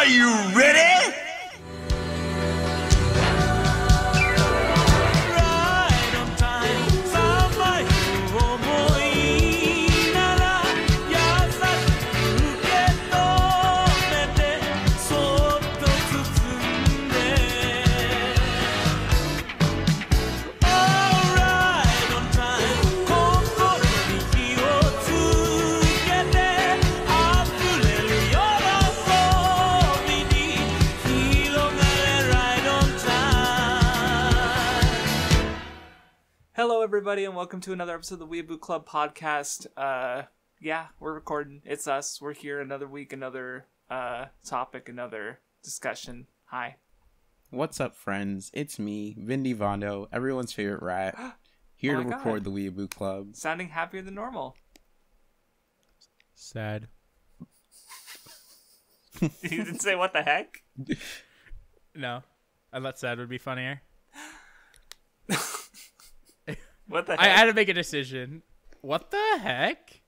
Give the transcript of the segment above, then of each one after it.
Are you ready? Hello, everybody, and welcome to another episode of the Weeb Club podcast. Yeah, we're recording. It's us. We're here another week, another topic, another discussion. Hi. What's up, friends? It's me, Vindy Vondo, everyone's favorite rat, here to record the Weeb Club. Sounding happier than normal. Sad. You didn't say what the heck? No, I thought sad would be funnier. What the heck? I had to make a decision. What the heck?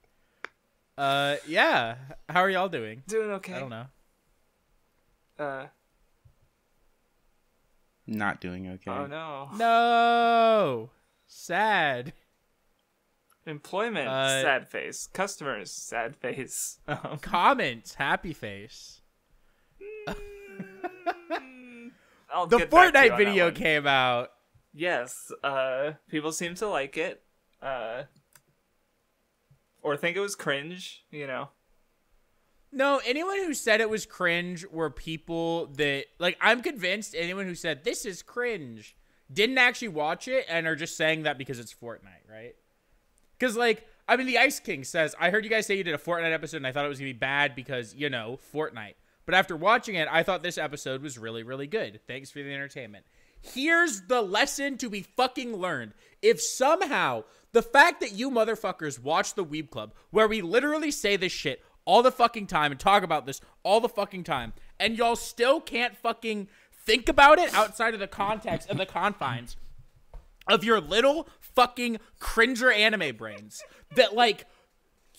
Yeah. How are y'all doing? Doing okay. I don't know. Not doing okay. Oh, no. No. Sad. Employment, sad face. Customers, sad face. Comments, happy face. I'll The get back to you Fortnite on video that one. came out. Yes, people seem to like it, or think it was cringe, you know. No, anyone who said it was cringe were people that, like, I'm convinced anyone who said this is cringe didn't actually watch it and are just saying that because it's Fortnite, right? Because, like, I mean, the Ice King says, I heard you guys say you did a Fortnite episode and I thought it was going to be bad because, you know, Fortnite. But after watching it, I thought this episode was really, really good. Thanks for the entertainment. Here's the lesson to be fucking learned. If somehow the fact that you motherfuckers watch the Weeb Club, where we literally say this shit all the fucking time and talk about this all the fucking time, and y'all still can't fucking think about it outside of the context and the confines of your little fucking cringer anime brains, that, like,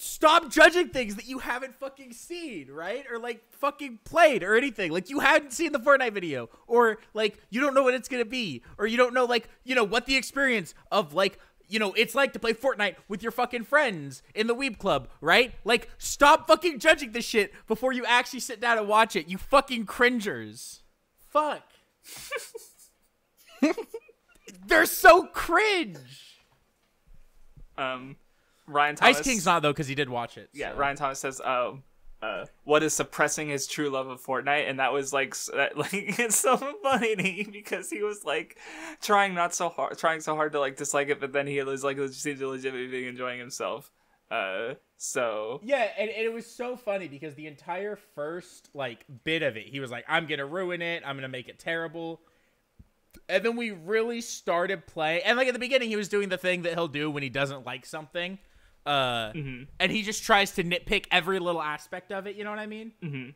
stop judging things that you haven't fucking seen, right? Or, like, fucking played or anything. Like, you hadn't seen the Fortnite video. Or, like, you don't know what it's gonna be. Or you don't know, like, you know, what the experience of, like, you know, it's like to play Fortnite with your fucking friends in the Weeb Club, right? Like, stop fucking judging this shit before you actually sit down and watch it, you fucking cringers. Fuck. They're so cringe. Ryan Thomas. Ice King's not, though, because he did watch it. Yeah, so. Ryan Thomas says, what is suppressing his true love of Fortnite? And that was like it's so funny to me because he was like trying so hard to like dislike it, but then he was like seemed to legitimately be enjoying himself. So yeah, and it was so funny because the entire first like bit of it, he was like, "I'm gonna ruin it. I'm gonna make it terrible." And then we really started playing, and like at the beginning, he was doing the thing that he'll do when he doesn't like something. And he just tries to nitpick every little aspect of it, you know what I mean? Mm-hmm.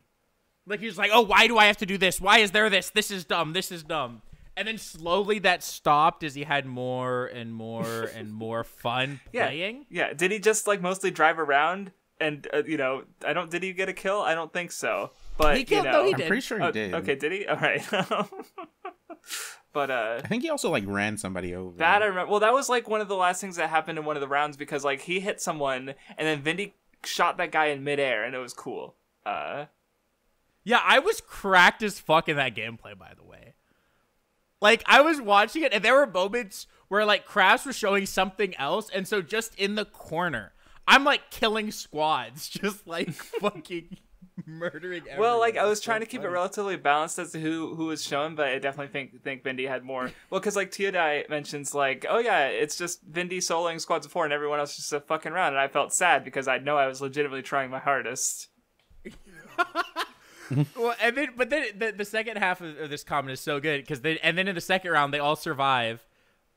Like, he's like, oh, why do I have to do this? Why is there this? This is dumb. This is dumb. And then slowly that stopped as he had more and more and more fun playing. Yeah. Did he just, like, mostly drive around? And, you know, did he get a kill? I don't think so. But, he killed, you know. no, he did. I'm pretty sure he did. Okay, did he? All right. But I think he also like ran somebody over. That I remember. Well, that was like one of the last things that happened in one of the rounds because like he hit someone and then Vindy shot that guy in midair and it was cool. Yeah, I was cracked as fuck in that gameplay, by the way. Like, I was watching it and there were moments where like Crafts was showing something else, and so just in the corner, I'm like killing squads, just like fucking murdering everyone. Well, like I was so trying to keep it relatively balanced as to who was shown, but I definitely think Vindy had more. Well, because like Teodai mentions like, oh yeah, it's just Vindy soloing squads of 4 and everyone else just a fucking round, and I felt sad because I know I was legitimately trying my hardest. Well, and then the second half of this comment is so good because then in the second round they all survive.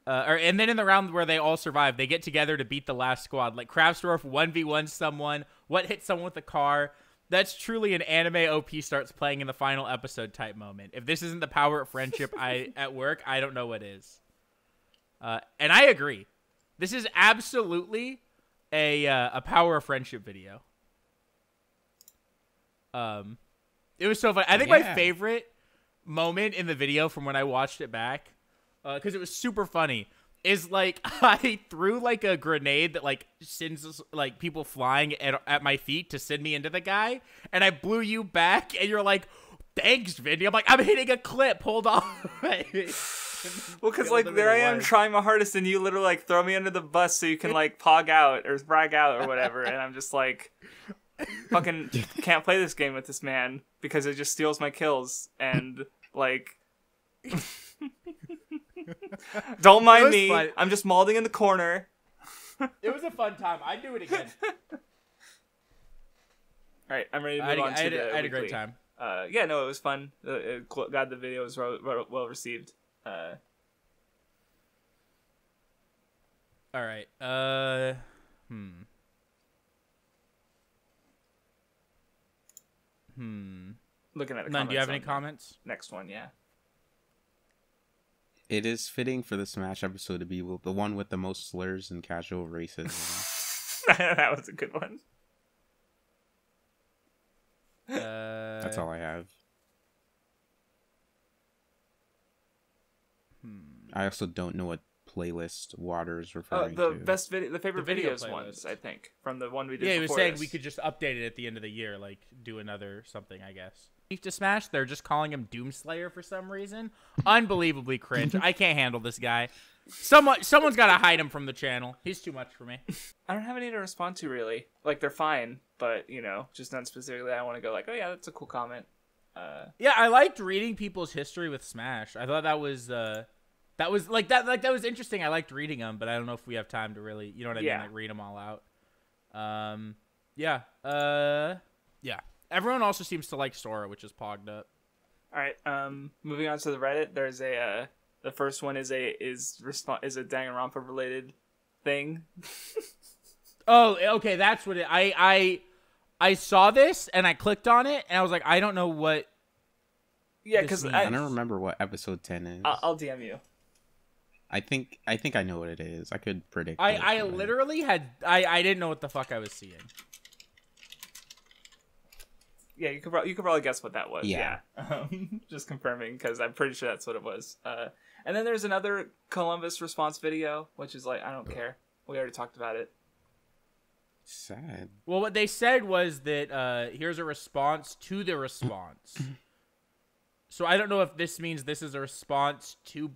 And then in the round where they all survive, they get together to beat the last squad. Like Craftsdwarf 1v1 someone, what hit someone with a car. That's truly an anime OP starts playing in the final episode type moment. If this isn't the power of friendship at work, I don't know what is. And I agree. This is absolutely a power of friendship video. It was so funny. I think my favorite moment in the video from when I watched it back, because it was super funny, is like I threw like a grenade that like sends like people flying at my feet to send me into the guy, and I blew you back, and you're like, "Thanks, Vindy." I'm like, "I'm hitting a clip. Hold on." Well, because like there I am trying my hardest, and you literally like throw me under the bus so you can like pog out or brag out or whatever, and I'm just like, fucking can't play this game with this man because it just steals my kills and like. Don't mind me. Fun. I'm just mauling in the corner. It was a fun time. I'd do it again. All right, I'm ready to move on to the I had a great time. Yeah, no, it was fun. God, the video was well received. All right. Looking at the None, do you have any comments? Next one, yeah. It is fitting for the Smash episode to be the one with the most slurs and casual racism. That was a good one. That's all I have. I also don't know what playlist Water is referring to. The favorite videos ones, I think, from the one we did. Yeah, he was saying this. We could just update it at the end of the year, like do another something, I guess. To Smash, they're just calling him Doomslayer for some reason. Unbelievably cringe. I can't handle this guy. Someone's got to hide him from the channel. He's too much for me. I don't have any to respond to really. Like they're fine, but you know, just none specifically. I want to go like, oh yeah, that's a cool comment. Yeah, I liked reading people's history with Smash. I thought that was interesting. I liked reading them, but I don't know if we have time to really, you know what I mean, like read them all out. Yeah. Everyone also seems to like Sora, which is pogged up. All right. Moving on to the Reddit. There's the first one is a Danganronpa related thing. Oh, okay, that's what it. I saw this and I clicked on it and I was like, I don't know what. Yeah, because I don't remember what episode 10 is. I'll DM you. I think I know what it is. I could predict. I literally had I didn't know what the fuck I was seeing. Yeah, you could probably guess what that was. Yeah. Just confirming because I'm pretty sure that's what it was. And then there's another Columbus response video, which is like, I don't care. We already talked about it. Sad. Well, what they said was that here's a response to the response. So I don't know if this means this is a response to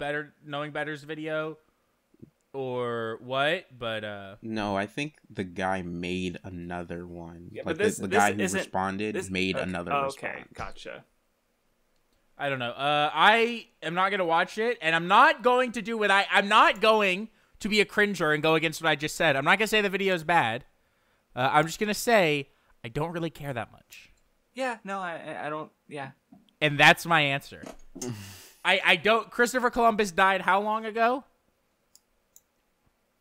Knowing Better's video or what, but no, I think the guy made another one. Yeah, like but the guy who responded made another response. Okay, gotcha. I don't know. I am not gonna watch it, and I'm not going to do what I'm not going to be a cringer and go against what I just said. I'm not gonna say the video is bad. I'm just gonna say I don't really care that much. Yeah, no, I don't. Yeah, and that's my answer. I don't. Christopher Columbus died how long ago?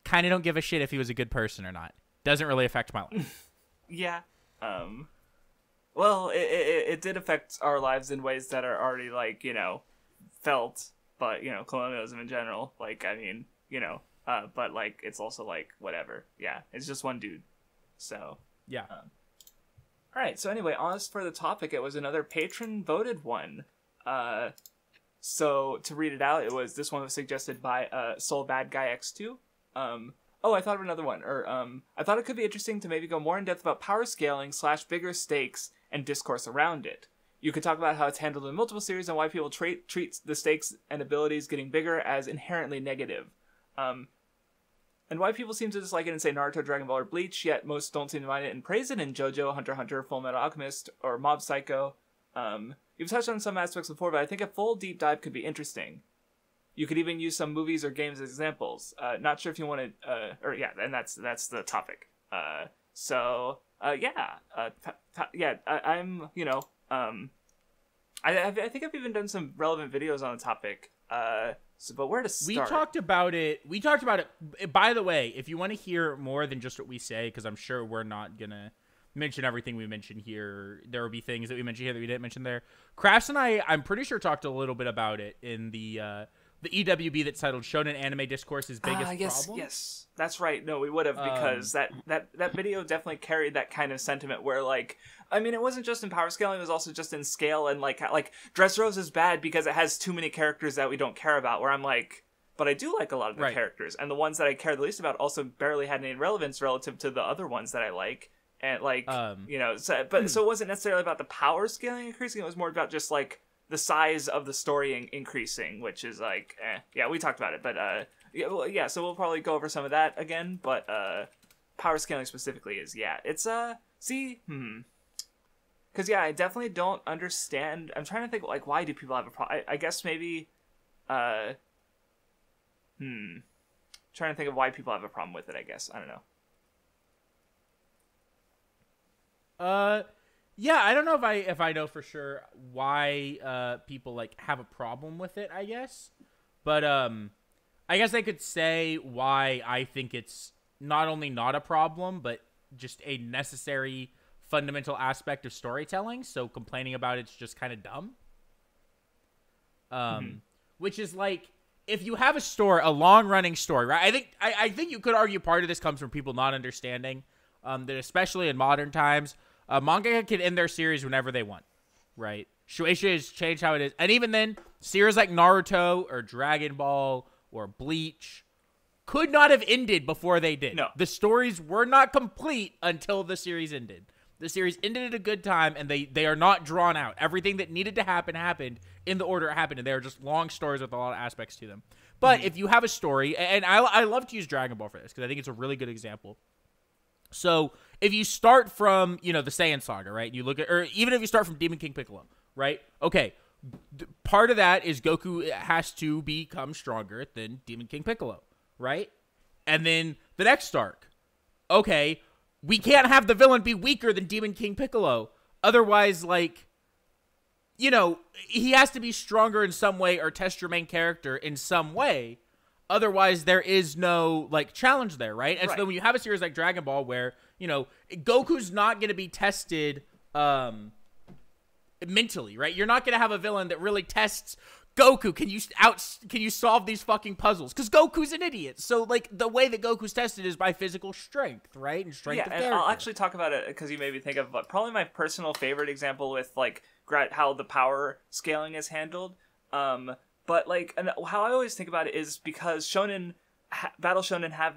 Kind of don't give a shit if he was a good person or not. Doesn't really affect my life. Yeah. Well, it did affect our lives in ways that are already like, you know, felt, but you know, colonialism in general. Like, I mean, you know, but like it's also like whatever. Yeah, it's just one dude. So yeah. All right. So anyway, as for the topic, it was another patron voted one. So to read it out, this one was suggested by Soul Bad Guy X2. I thought of another one. I thought it could be interesting to maybe go more in depth about power scaling / bigger stakes and discourse around it. You could talk about how it's handled in multiple series and why people treat the stakes and abilities getting bigger as inherently negative. And why people seem to dislike it in, say, Naruto, Dragon Ball, or Bleach, yet most don't seem to mind it and praise it in JoJo, Hunter x Hunter, Full Metal Alchemist, or Mob Psycho. You've touched on some aspects before, but I think a full deep dive could be interesting. You could even use some movies or games as examples. Not sure if you want to, and that's the topic. I'm, I think I've even done some relevant videos on the topic. But where to start? We talked about it. By the way, if you want to hear more than just what we say, because I'm sure we're not gonna mention everything we mentioned here. There will be things that we mentioned here that we didn't mention there. Crafts and I'm pretty sure talked a little bit about it in the EWB that's titled Shonen Anime Discourse's Biggest Problem. Yes, that's right. No, we would have, because that video definitely carried that kind of sentiment where, like, I mean, it wasn't just in power scaling; it was also just in scale and like Dressrosa is bad because it has too many characters that we don't care about. Where I'm like, but I do like a lot of the characters, and the ones that I care the least about also barely had any relevance relative to the other ones that I like. And like so it wasn't necessarily about the power scaling increasing. It was more about just like the size of the story increasing, which is like, yeah, we talked about it, but so we'll probably go over some of that again. But power scaling specifically is it's because I definitely don't understand. I'm trying to think like why do people have a problem? I guess maybe trying to think of why people have a problem with it. I guess I don't know. Yeah, I don't know if I know for sure why people like have a problem with it, I guess. But I guess I could say why I think it's not only not a problem, but just a necessary fundamental aspect of storytelling. So complaining about it's just kind of dumb. Which is like if you have a long-running story, right? I think you could argue part of this comes from people not understanding that especially in modern times, manga can end their series whenever they want, right? Shueisha has changed how it is. And even then, series like Naruto or Dragon Ball or Bleach could not have ended before they did. No. The stories were not complete until the series ended. The series ended at a good time, and they are not drawn out. Everything that needed to happen happened in the order it happened, and they are just long stories with a lot of aspects to them. But if you have a story, and I love to use Dragon Ball for this, because I think it's a really good example. So if you start from, the Saiyan Saga, right? You look at, or even if you start from Demon King Piccolo, right? Okay, part of that is Goku has to become stronger than Demon King Piccolo, right? And then the next arc, okay, we can't have the villain be weaker than Demon King Piccolo. Otherwise, he has to be stronger in some way or test your main character in some way. Otherwise, there is no, challenge there, right? And so then when you have a series like Dragon Ball where, Goku's not going to be tested mentally, right? You're not going to have a villain that really tests Goku. Can you solve these fucking puzzles? Because Goku's an idiot. So, the way that Goku's tested is by physical strength, right? And strength of character. And I'll actually talk about it because you made me think of probably my personal favorite example with, how the power scaling is handled. But and how I always think about it is because Shonen, Battle Shonen has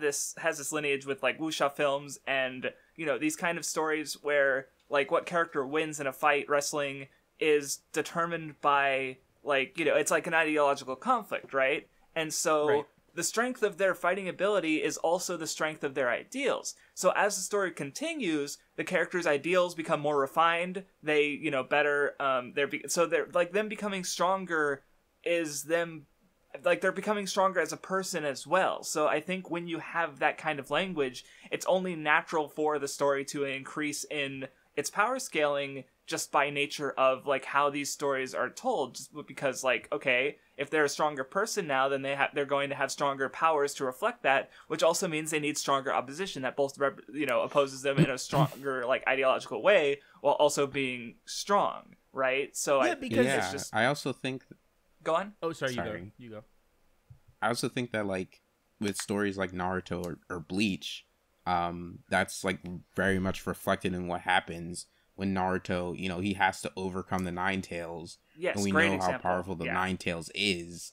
this lineage with wuxia films and these kind of stories where what character wins in a fight wrestling is determined by it's like an ideological conflict, right? And so the strength of their fighting ability is also the strength of their ideals. So as the story continues, the characters' ideals become more refined. They better. They're them becoming stronger. Is them they're becoming stronger as a person as well. So I think when you have that kind of language, it's only natural for the story to increase in its power scaling just by nature of how these stories are told. Just because okay, if they're a stronger person now, then they're going to have stronger powers to reflect that, which also means they need stronger opposition that both opposes them in a stronger ideological way while also being strong, right? So it's just I also think. Go on. Oh, sorry. You go. I also think that with stories like Naruto or Bleach, that's very much reflected in what happens when Naruto, he has to overcome the Nine Tails. Yes, and we great know example. how powerful the Nine Tails is.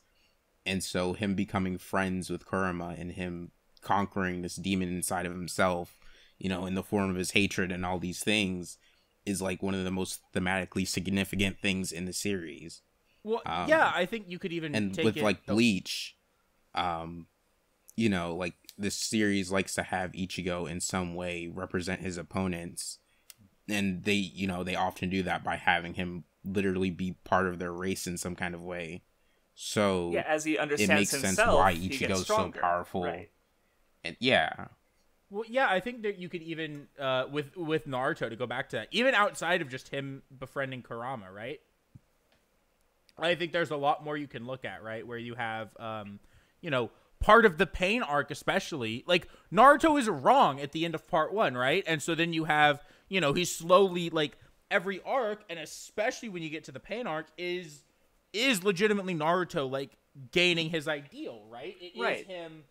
And so him becoming friends with Kurama and him conquering this demon inside of himself, in the form of his hatred and all these things is one of the most thematically significant things in the series. Well, I think you could even and take with it, Bleach, this series likes to have Ichigo in some way represent his opponents, and they often do that by having him literally be part of their race in some kind of way. So as he understands it makes himself, sense why he gets Ichigo's so stronger. powerful, right? And Well, I think that you could even with Naruto, to go back to that, even outside of just him befriending Kurama, right? I think there's a lot more you can look at, right? Where you have, part of the pain arc, especially, Naruto is wrong at the end of part 1, right? And so then you have, he's slowly, every arc, and especially when you get to the pain arc, is legitimately Naruto, gaining his ideal, right? It is him,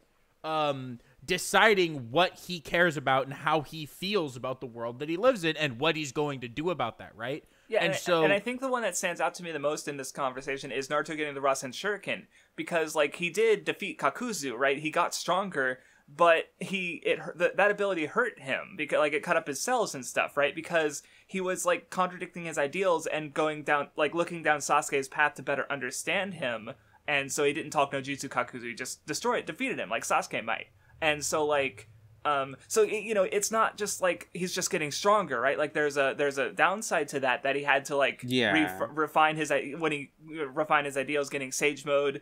deciding what he cares about and how he feels about the world that he lives in and what he's going to do about that, right? Yeah, and I think the one that stands out to me the most in this conversation is Naruto getting the Rasen Shuriken, because like he did defeat Kakuzu, right? He got stronger, but that ability hurt him because like it cut up his cells and stuff, right? Because he was like contradicting his ideals and going down, like looking down Sasuke's path to better understand him, and so he didn't talk no jutsu Kakuzu, he just defeated him like Sasuke might. And so like it's not just like he's just getting stronger, right? Like there's a downside to that he had to like refine his ideals, getting sage mode,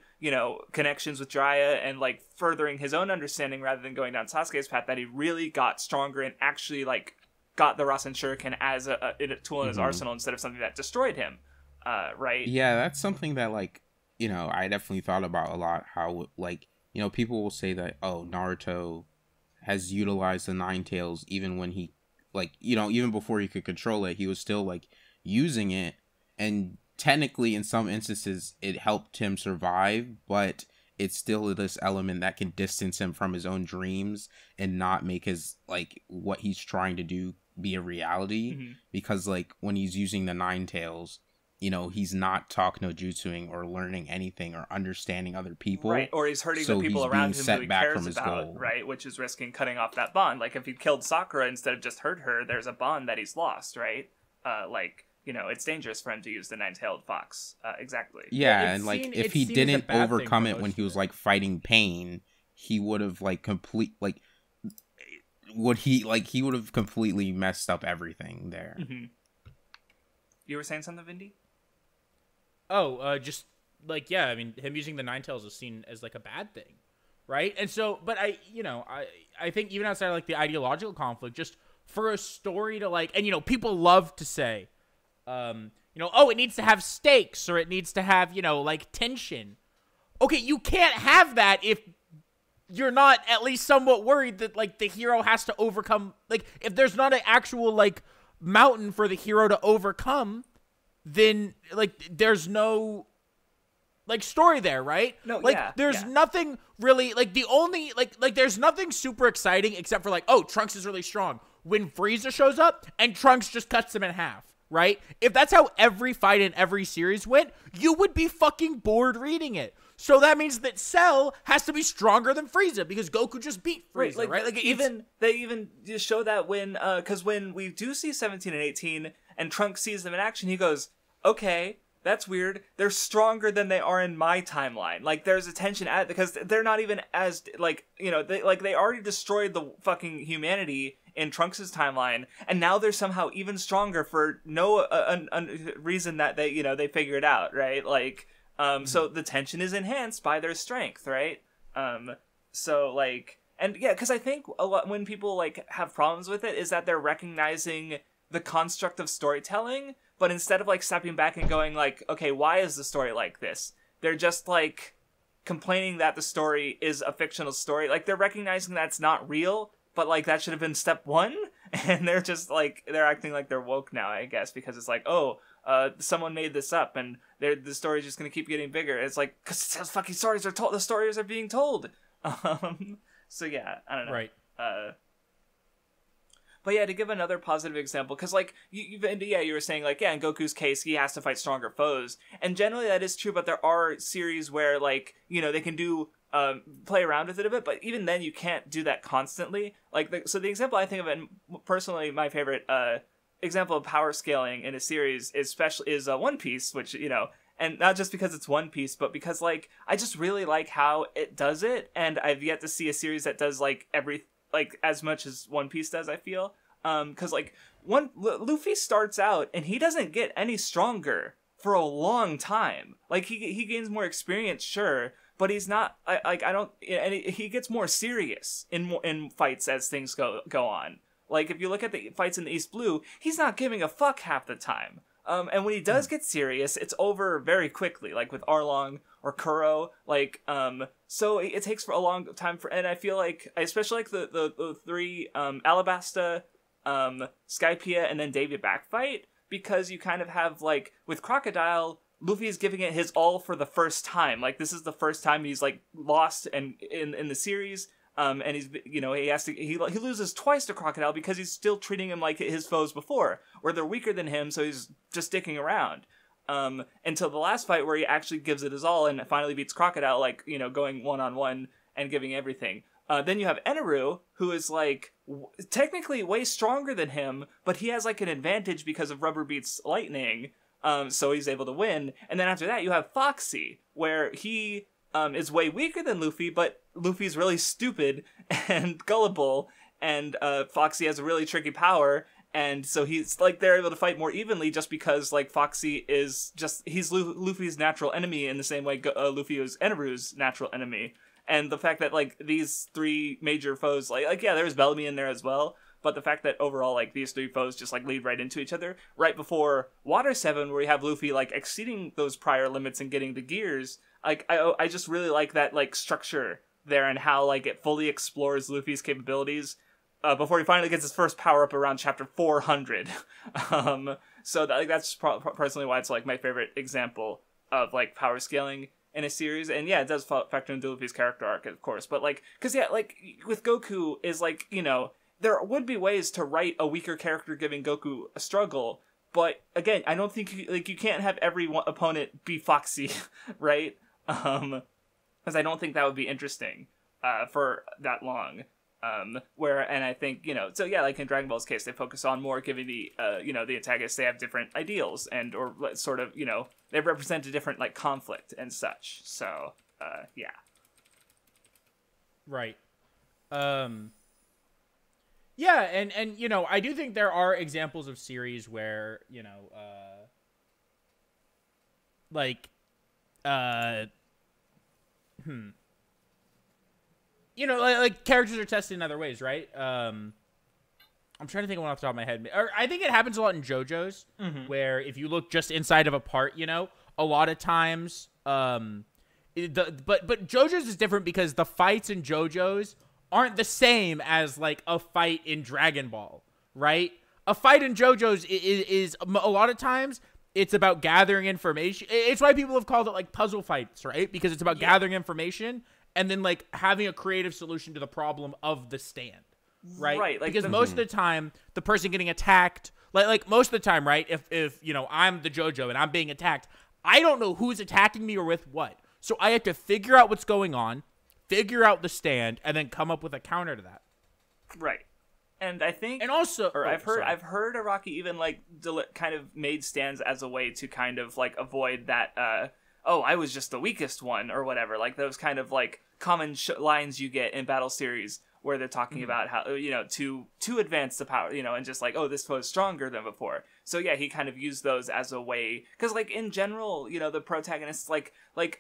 connections with Jiraiya, and like furthering his own understanding rather than going down Sasuke's path, that he really got stronger and actually like got the Rasen Shuriken as a tool in his arsenal instead of something that destroyed him, right? Yeah, that's something that like I definitely thought about a lot. How like people will say that, oh, Naruto has utilized the Nine Tails even when he, like, even before he could control it, he was still, like, using it. And technically, in some instances, it helped him survive, but it's still this element that can distance him from his own dreams and not make his, like, what he's trying to do be a reality. Mm-hmm. Because, like, when he's using the Nine Tails, he's not talk no jutsuing or learning anything or understanding other people. Right, or he's hurting the people around him who he cares about, right? Which is risking cutting off that bond. Like, if he killed Sakura instead of just hurt her, there's a bond that he's lost, right? It's dangerous for him to use the Nine-Tailed Fox. Exactly. Yeah, and, like, if he didn't overcome it when he was, like, fighting pain, he would have, like, he would have completely messed up everything there. Mm-hmm. You were saying something, Vindy? Oh, just like, yeah, I mean, him using the Nine Tails is seen as like a bad thing, right? And so, but I think even outside of like the ideological conflict, just for a story to like, and people love to say, oh, it needs to have stakes or it needs to have, like tension. Okay, you can't have that if you're not at least somewhat worried that like the hero has to overcome, like if there's not an actual like mountain for the hero to overcome, then like there's no like story there, right? No, like there's nothing really like the only like there's nothing super exciting except for like, oh, Trunks is really strong when Frieza shows up and Trunks just cuts him in half, right? If that's how every fight in every series went, you would be fucking bored reading it. So that means that Cell has to be stronger than Frieza because Goku just beat Frieza, right? Like they even just show that because when we do see 17 and 18 and Trunks sees them in action, he goes, okay, that's weird. They're stronger than they are in my timeline. Like there's a tension at because they're not even as like they already destroyed the fucking humanity in Trunks' timeline, and now they're somehow even stronger for no reason that they figured out, right? Like. So the tension is enhanced by their strength, right? So like, and yeah, because I think a lot when people like have problems with it is that they're recognizing the construct of storytelling, but instead of like stepping back and going like, okay, why is the story like this? They're just like complaining that the story is a fictional story. Like they're recognizing that's not real, but like that should have been step one, and they're just like they're acting like they're woke now, I guess, because it's like, oh. Someone made this up, and the story's just gonna keep getting bigger. It's like, cause fucking stories are told. The stories are being told. So yeah, I don't know. Right. But yeah, to give another positive example, because like you were saying like, yeah, in Goku's case, he has to fight stronger foes, and generally that is true. But there are series where like they can do play around with it a bit, but even then you can't do that constantly. Like so the example I think of, and personally my favorite example of power scaling in a series is One Piece, which and not just because it's One Piece, but because like I just really like how it does it, and I've yet to see a series that does like as much as One Piece does, I feel, because like Luffy starts out and he doesn't get any stronger for a long time. Like he gains more experience, sure, but he's not and he gets more serious in fights as things go on. Like, if you look at the fights in the East Blue, he's not giving a fuck half the time. And when he does get serious, it's over very quickly, like with Arlong or Kuro. Like, so it takes for a long time and I feel like, I especially like the three, Alabasta, Skypiea, and then Davy back fight, because you kind of have, like, with Crocodile, Luffy's giving it his all for the first time. Like, this is the first time he's, like, lost and in the series. And he's, he loses twice to Crocodile because he's still treating him like his foes before, where they're weaker than him, so he's just sticking around. Until the last fight where he actually gives it his all and finally beats Crocodile, like, going one-on-one and giving everything. Then you have Eneru, who is, like, technically way stronger than him, but he has, like, an advantage because of Rubber Beats Lightning, so he's able to win. And then after that, you have Foxy, where he is way weaker than Luffy, but Luffy's really stupid and gullible, and Foxy has a really tricky power, and so he's, like, they're able to fight more evenly just because, like, Foxy is he's Luffy's natural enemy in the same way Luffy is Eneru's natural enemy. And the fact that, like, these three major foes, like yeah, there's Bellamy in there as well, but the fact that overall, like, these three foes just, like, lead right into each other, right before Water 7, where we have Luffy, like, exceeding those prior limits and getting the gears, like, I just really like that, like, structure there and how, like, it fully explores Luffy's capabilities before he finally gets his first power-up around chapter 400. So that's personally why it's, like, my favorite example of, like, power scaling in a series. And yeah, it does factor into Luffy's character arc, of course, but, like, because yeah, like, with Goku is, like, there would be ways to write a weaker character giving Goku a struggle, but again, I don't think you can't have every opponent be Foxy, right? Because I don't think that would be interesting for that long. And I think, so yeah, like in Dragon Ball's case, they focus on more giving the the antagonists, they have different ideals or sort of, they represent a different, like, conflict and such. So, yeah. Right. Yeah, and I do think there are examples of series where, like characters are tested in other ways, right? I'm trying to think of one off the top of my head. Or I think it happens a lot in JoJo's, where if you look just inside of a part, a lot of times, but JoJo's is different because the fights in JoJo's aren't the same as, like, a fight in Dragon Ball, right? A fight in JoJo's is a lot of times it's about gathering information. It's why people have called it, like, puzzle fights, right? Because it's about gathering information and then, like, having a creative solution to the problem of the stand, right? Right. Like, because most of the time, the person getting attacked, like most of the time, right? If I'm the JoJo and I'm being attacked, I don't know who's attacking me or with what. So I have to figure out what's going on, figure out the stand, and then come up with a counter to that. Right. And I think, and also, I've heard Araki even, like, kind of made stands as a way to kind of, like, avoid that, I was just the weakest one or whatever. Like, those kind of, like, common lines you get in battle series where they're talking about how, to advance the power, and just like, this foe is stronger than before. So yeah, he kind of used those as a way, because, like, in general, the protagonists, like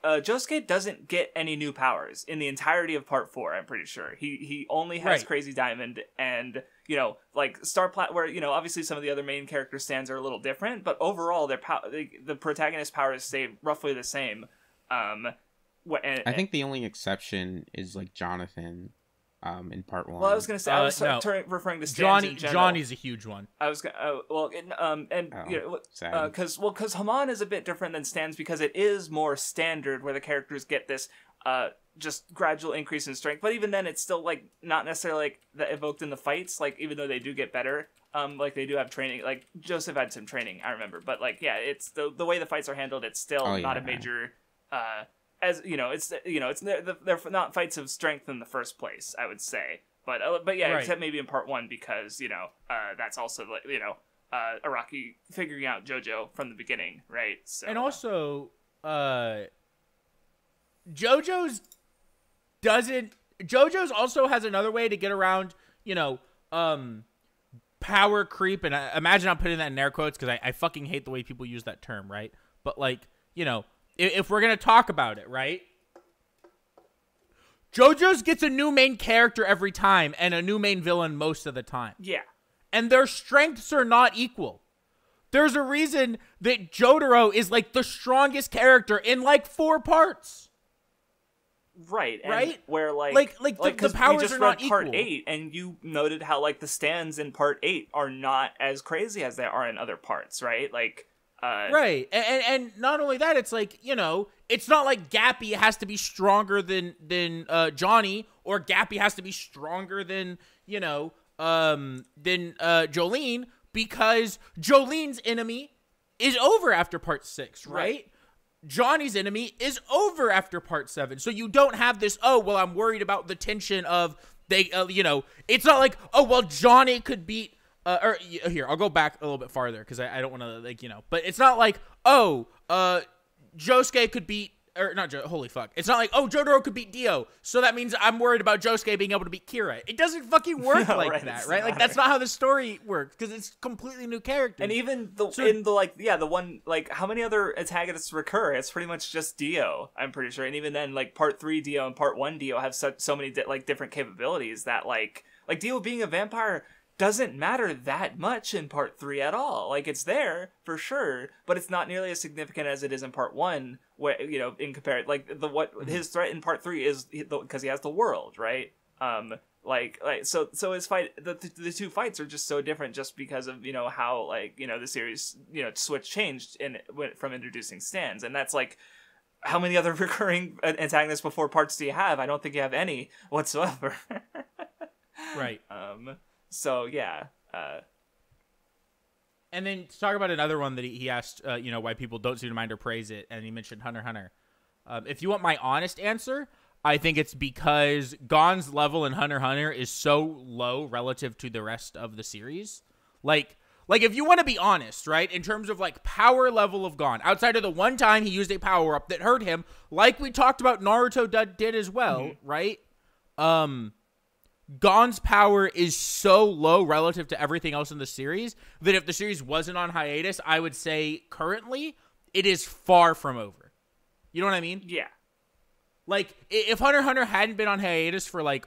Josuke doesn't get any new powers in the entirety of part 4, I'm pretty sure. He only has Crazy Diamond and, like, Star where, obviously some of the other main character stands are a little different, but overall their the protagonist powers stay roughly the same. I think the only exception is, like, Jonathan in part 1. Well, I was going to say, I was referring to stands in general. Johnny's a huge one. I was because Haman is a bit different than stands because it is more standard where the characters get this just gradual increase in strength, but even then it's still, like, not necessarily, like, that evoked in the fights, like, even though they do get better, like, they do have training, like, Joseph had some training, I remember, but, like, yeah, it's the way the fights are handled, it's still not a major as they're not fights of strength in the first place, I would say, but yeah, right. Except maybe in part 1 because that's also, like, Araki figuring out JoJo from the beginning, right? So, and also JoJo's also has another way to get around power creep, and I imagine I'm putting that in air quotes because I fucking hate the way people use that term, right? But, like, if we're going to talk about it, right? JoJo's gets a new main character every time and a new main villain most of the time. Yeah. And their strengths are not equal. There's a reason that Jotaro is, like, the strongest character in, like, 4 parts. Right. And right? Where, the powers are not equal. Part 8, and you noted how, like, the stands in part 8 are not as crazy as they are in other parts, right? Like, Right, and not only that, it's like, you know, it's not like Gappy has to be stronger than Johnny, or Gappy has to be stronger than, you know, Jolene, because Jolene's enemy is over after part 6, right? Johnny's enemy is over after part 7, so you don't have this, oh, well, I'm worried about the tension of they, you know, it's not like, oh, well, Johnny could beat. Or here, I'll go back a little bit farther because I don't want to, like, you know, but it's not like, oh, Josuke could beat, or not holy fuck. It's not like, oh, Jotaro could beat Dio, so that means I'm worried about Josuke being able to beat Kira. It doesn't fucking work like that, right? Like, that's not how the story works, because it's completely new characters. And even the one, like, how many other antagonists recur? It's pretty much just Dio, I'm pretty sure. And even then, like, part 3 Dio and part 1 Dio have so many different capabilities that, like Dio being a vampire doesn't matter that much in part 3 at all. Like, it's there for sure, but it's not nearly as significant as it is in part 1, where, you know, in compared, like, his threat in part 3 is because he has the world, right? So his fight, the two fights are just so different just because of, you know, how, like, you know, the series, you know, changed from introducing stands. And that's like, how many other recurring antagonists before parts do you have? I don't think you have any whatsoever. Right. So yeah, and then to talk about another one that he asked, you know, why people don't seem to mind or praise it, and he mentioned Hunter x Hunter. If you want my honest answer, I think it's because Gon's level in Hunter x Hunter is so low relative to the rest of the series. Like if you want to be honest, right, in terms of like power level of Gon, outside of the one time he used a power up that hurt him, like we talked about Naruto did as well, right? Gon's power is so low relative to everything else in the series that if the series wasn't on hiatus, I would say currently it is far from over. You know what I mean? Yeah. Like, if Hunter x Hunter hadn't been on hiatus for, like,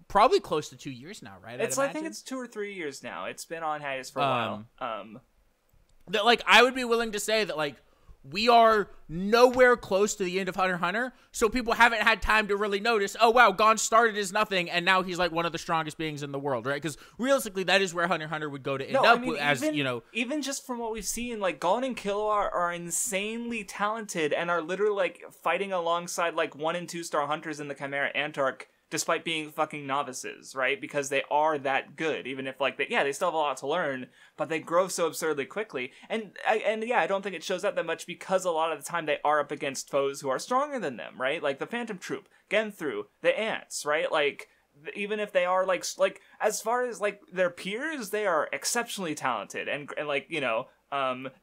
probably close to 2 years now, right? I think it's 2 or 3 years now. It's been on hiatus for a while. That, like, I would be willing to say that, like, we are nowhere close to the end of Hunter x Hunter, so people haven't had time to really notice, oh, wow, Gon started as nothing, and now he's, like, one of the strongest beings in the world, right? Because realistically, that is where Hunter x Hunter would go to end up as, you know... Even just from what we've seen, like, Gon and Killua are insanely talented and are literally, like, fighting alongside, like, 1 and 2 star hunters in the Chimera Antarc, despite being fucking novices, right? Because they are that good, even if, like, they still have a lot to learn, but they grow so absurdly quickly. And I don't think it shows up that much because a lot of the time they are up against foes who are stronger than them, right? Like the Phantom Troop, Genthru, the Ants, right? Like, even if they are, like, as far as, like, their peers, they are exceptionally talented, and like, you know,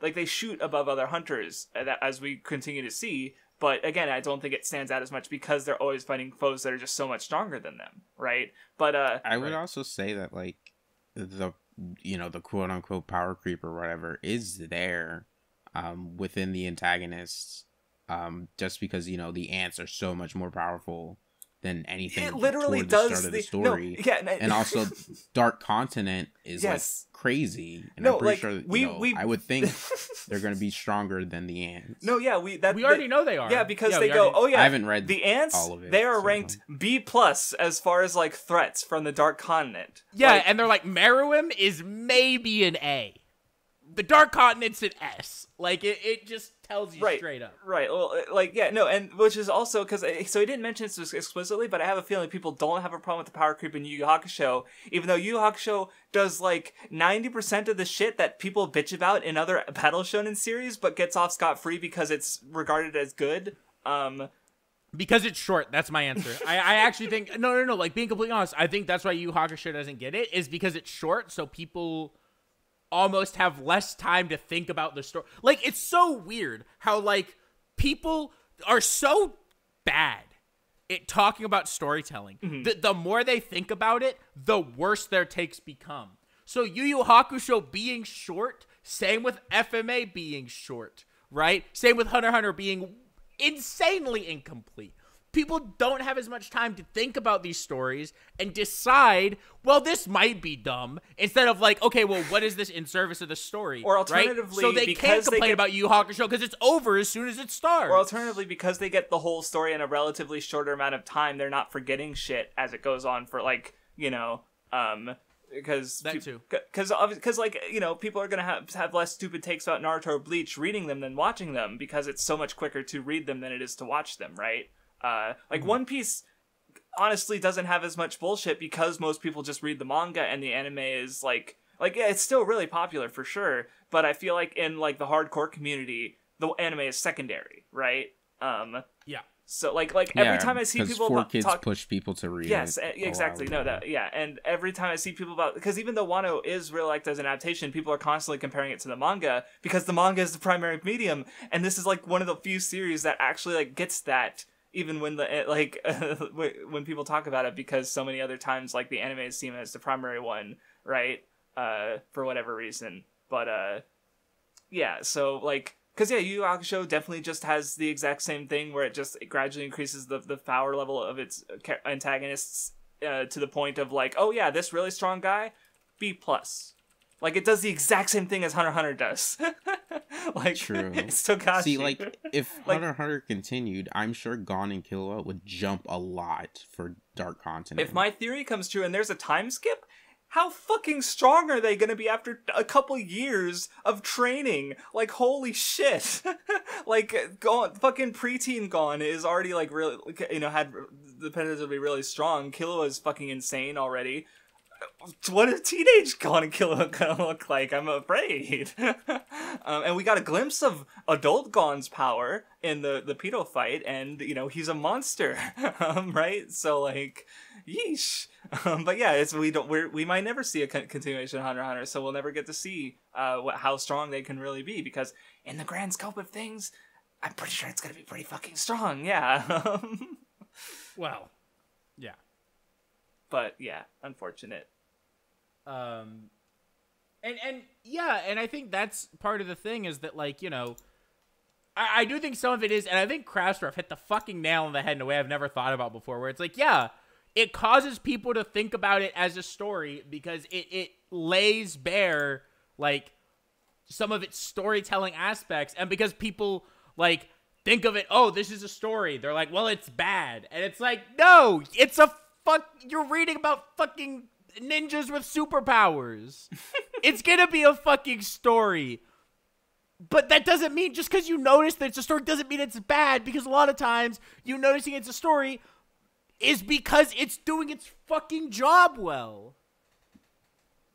like, they shoot above other hunters, as we continue to see. But again, I don't think it stands out as much because they're always fighting foes that are just so much stronger than them, right? But I would also say that, like, the quote unquote power creep or whatever is there within the antagonists, just because, you know, the ants are so much more powerful than anything. It literally does the start of the story. And also Dark Continent is like crazy. And I'm pretty sure I would think they're going to be stronger than the ants. No, yeah, we already know they are. Yeah, because they go, oh yeah, I haven't read the ants. All of it, they are ranked B+ as far as like threats from the Dark Continent. Yeah, like, and they're like, Meruem is maybe an A. The Dark Continent's an S. Like, it just tells you straight up. Right. Well, like, yeah, no, and which is also, because, so he didn't mention this explicitly, but I have a feeling people don't have a problem with the power creep in Yu Yu Hakusho, even though Yu Yu Hakusho does, like, 90% of the shit that people bitch about in other Battle Shonen series, but gets off scot-free because it's regarded as good. Because it's short. That's my answer. I actually think, no, like, being completely honest, I think that's why Yu Yu Hakusho doesn't get it, is because it's short, so people almost have less time to think about the story. Like, it's so weird how, like, people are so bad at talking about storytelling. The more they think about it, the worse their takes become. So Yu Yu Hakusho being short, same with FMA being short, right? Same with Hunter x Hunter being insanely incomplete. People don't have as much time to think about these stories and decide, well, this might be dumb, instead of like, okay, well, what is this in service of the story? Or alternatively, right? So they can't complain about Yu Yu Hakusho because it's over as soon as it starts. Or alternatively, because they get the whole story in a relatively shorter amount of time, they're not forgetting shit as it goes on for, like, you know, because that too. Because like, you know, people are gonna have less stupid takes about Naruto or Bleach reading them than watching them, because it's so much quicker to read them than it is to watch them, right? Like One Piece honestly doesn't have as much bullshit because most people just read the manga, and the anime is like yeah, it's still really popular for sure, but I feel like in like the hardcore community, the anime is secondary, right? Yeah. So like every time I see people kids push people to read. Yes, exactly. No, that yeah, and every time I see people because even though Wano is real liked as an adaptation, people are constantly comparing it to the manga because the manga is the primary medium, and this is like one of the few series that actually like gets that. Even when when people talk about it, because so many other times like the anime is seen as the primary one, right? For whatever reason, but yeah. So like. Because, yeah, Yu Yu Hakusho definitely just has the exact same thing where it gradually increases the power level of its antagonists to the point of, like, oh, yeah, this really strong guy, B+. Like, it does the exact same thing as Hunter x Hunter does. Like, true. It's Togashi. See, like, if Hunter x Hunter continued, I'm sure Gon and Killua would jump a lot for Dark Continent. If my theory comes true and there's a time skip, how fucking strong are they gonna be after a couple years of training? Like, holy shit. Like, fucking preteen Gon is already, like, really, you know, had the potential to be really strong. Killua is fucking insane already. What is teenage Gon and Killua gonna look like? I'm afraid. And we got a glimpse of adult Gon's power in the pedo fight, and, you know, he's a monster. Right? So, like, yeesh. But yeah, we might never see a continuation of Hunter x Hunter, so we'll never get to see how strong they can really be, because in the grand scope of things, I'm pretty sure it's gonna be pretty fucking strong. Yeah. Well, yeah. But yeah, unfortunate. And yeah, and I think that's part of the thing, is that, like, you know, I do think some of it is, and I think Craftsdwarf hit the fucking nail on the head in a way I've never thought about before, where it's like, yeah, it causes people to think about it as a story because it lays bare, like, some of its storytelling aspects, and because people, like, think of it, oh, this is a story, they're like, well, it's bad, and it's like, no, it's you're reading about fucking ninjas with superpowers. It's gonna be a fucking story. But that doesn't mean, just because you notice that it's a story doesn't mean it's bad, because a lot of times you noticing it's a story is because it's doing its fucking job well.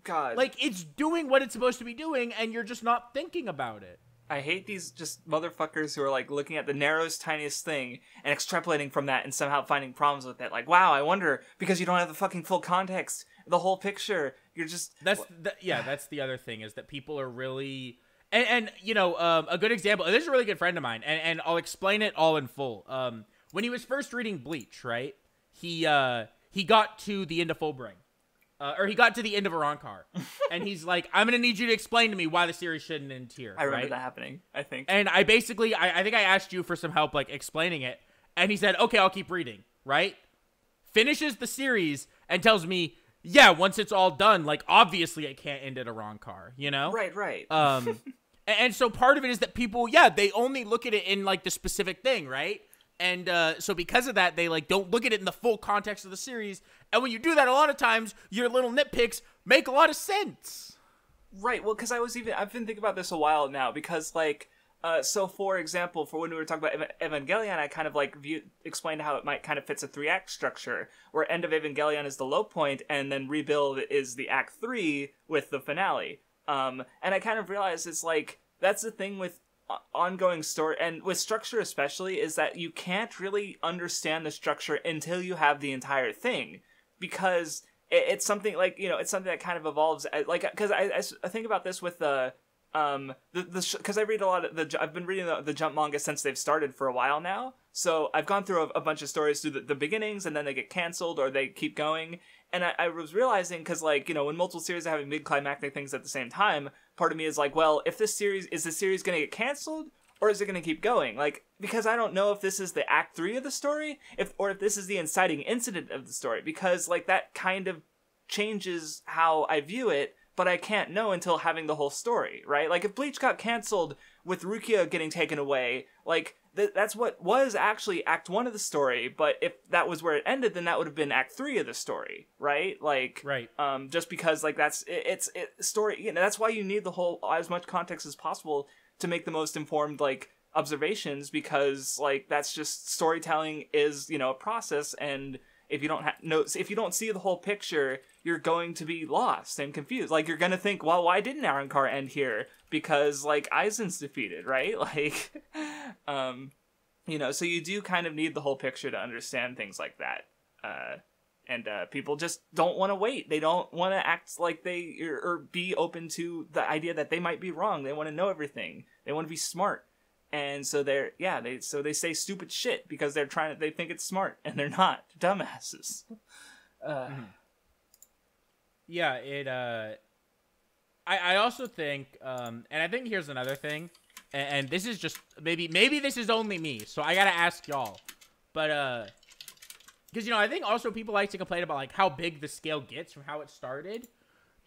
God. Like, it's doing what it's supposed to be doing, and you're just not thinking about it. I hate these just motherfuckers who are, like, looking at the narrowest, tiniest thing and extrapolating from that and somehow finding problems with it. Like, wow, I wonder, because you don't have the fucking full context, the whole picture, you're just... That's the other thing, is that people are really... And you know, a good example, this is a really good friend of mine, and I'll explain it all in full. When he was first reading Bleach, right, he got to the end of Fullbring. Or he got to the end of Arankar, and he's like, I'm going to need you to explain to me why the series shouldn't end here. I remember that happening, I think. And I basically, I think I asked you for some help, like, explaining it, and he said, okay, I'll keep reading, right? Finishes the series and tells me, yeah, once it's all done, like, obviously it can't end at Arankar, you know? Right. And so part of it is that people, yeah, they only look at it in, like, the specific thing, right? And so because of that, they, like, don't look at it in the full context of the series. And when you do that, a lot of times, your little nitpicks make a lot of sense. Right, well, because I've been thinking about this a while now, because, like, so for example, for when we were talking about Evangelion, I kind of, like, explained how it might kind of fits a 3-act structure, where End of Evangelion is the low point, and then Rebuild is the Act 3 with the finale. And I kind of realized it's, like, that's the thing with ongoing story, and with structure especially, is that you can't really understand the structure until you have the entire thing, because it's something, like, you know, it's something that kind of evolves, like, because I think about this with because I read a lot of I've been reading the Jump manga since they've started for a while now, so I've gone through a bunch of stories through the beginnings, and then they get canceled or they keep going. And I was realizing, because, like, you know, when multiple series are having mid-climactic things at the same time, part of me is like, well, if is the series going to get canceled, or is it going to keep going? Like, because I don't know if this is the Act 3 of the story, or if this is the inciting incident of the story, because, like, that kind of changes how I view it, but I can't know until having the whole story, right? Like, if Bleach got canceled with Rukia getting taken away, like, that's what was actually Act 1 of the story, but if that was where it ended, then that would have been Act 3 of the story, right? Like, right. Just because, like, that's, it's story, you know, that's why you need the whole, as much context as possible to make the most informed, like, observations, because, like, that's just, storytelling is, you know, a process, and if you don't if you don't see the whole picture, you're going to be lost and confused. Like, you're gonna think, well, why didn't Arrancar end here? Because, like, Aizen's defeated, right? Like, you know, so you do kind of need the whole picture to understand things like that. And people just don't want to wait. They don't want to act like they, or be open to the idea that they might be wrong. They want to know everything. They want to be smart. And so they say stupid shit because they think it's smart, and they're not. They're dumbasses. Yeah, I also think, and I think here's another thing, and this is just, maybe this is only me, so I gotta ask y'all, but, because, you know, I think also people like to complain about, like, how big the scale gets from how it started.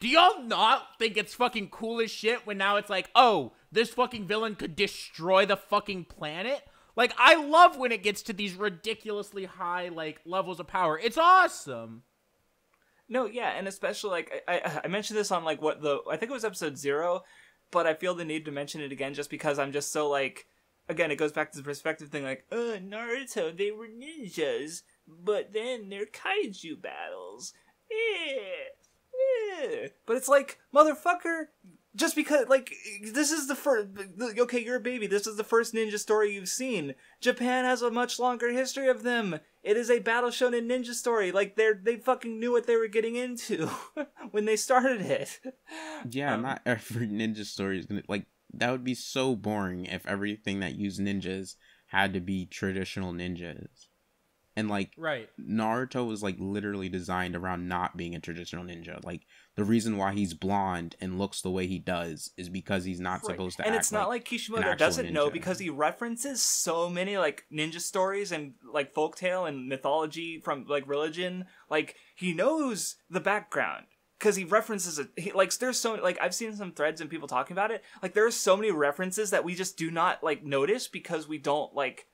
Do y'all not think it's fucking cool as shit when now it's like, oh, this fucking villain could destroy the fucking planet? Like, I love when it gets to these ridiculously high, like, levels of power. It's awesome. No, yeah, and especially, like, I mentioned this on, like, I think it was episode 0, but I feel the need to mention it again just because I'm just so, like, again, it goes back to the perspective thing, like, Naruto, they were ninjas, but then they're kaiju battles. But it's like, motherfucker, just because, like, this is the first, okay, you're a baby, this is the first ninja story you've seen. Japan has a much longer history of them. It is a battle shonen ninja story. Like, they fucking knew what they were getting into when they started it. Yeah, not every ninja story is gonna, like, that would be so boring if everything that used ninjas had to be traditional ninjas. And, like, right. Naruto was, like, literally designed around not being a traditional ninja. Like, the reason why he's blonde and looks the way he does is because he's not supposed to act like. And it's not like Kishimoto doesn't know, because he references so many, like, ninja stories and, like, folktale and mythology from, like, religion. Like, he knows the background. Because he references it, like, there's so, like, I've seen some threads and people talking about it. Like, there are so many references that we just do not, like, notice because we don't, like,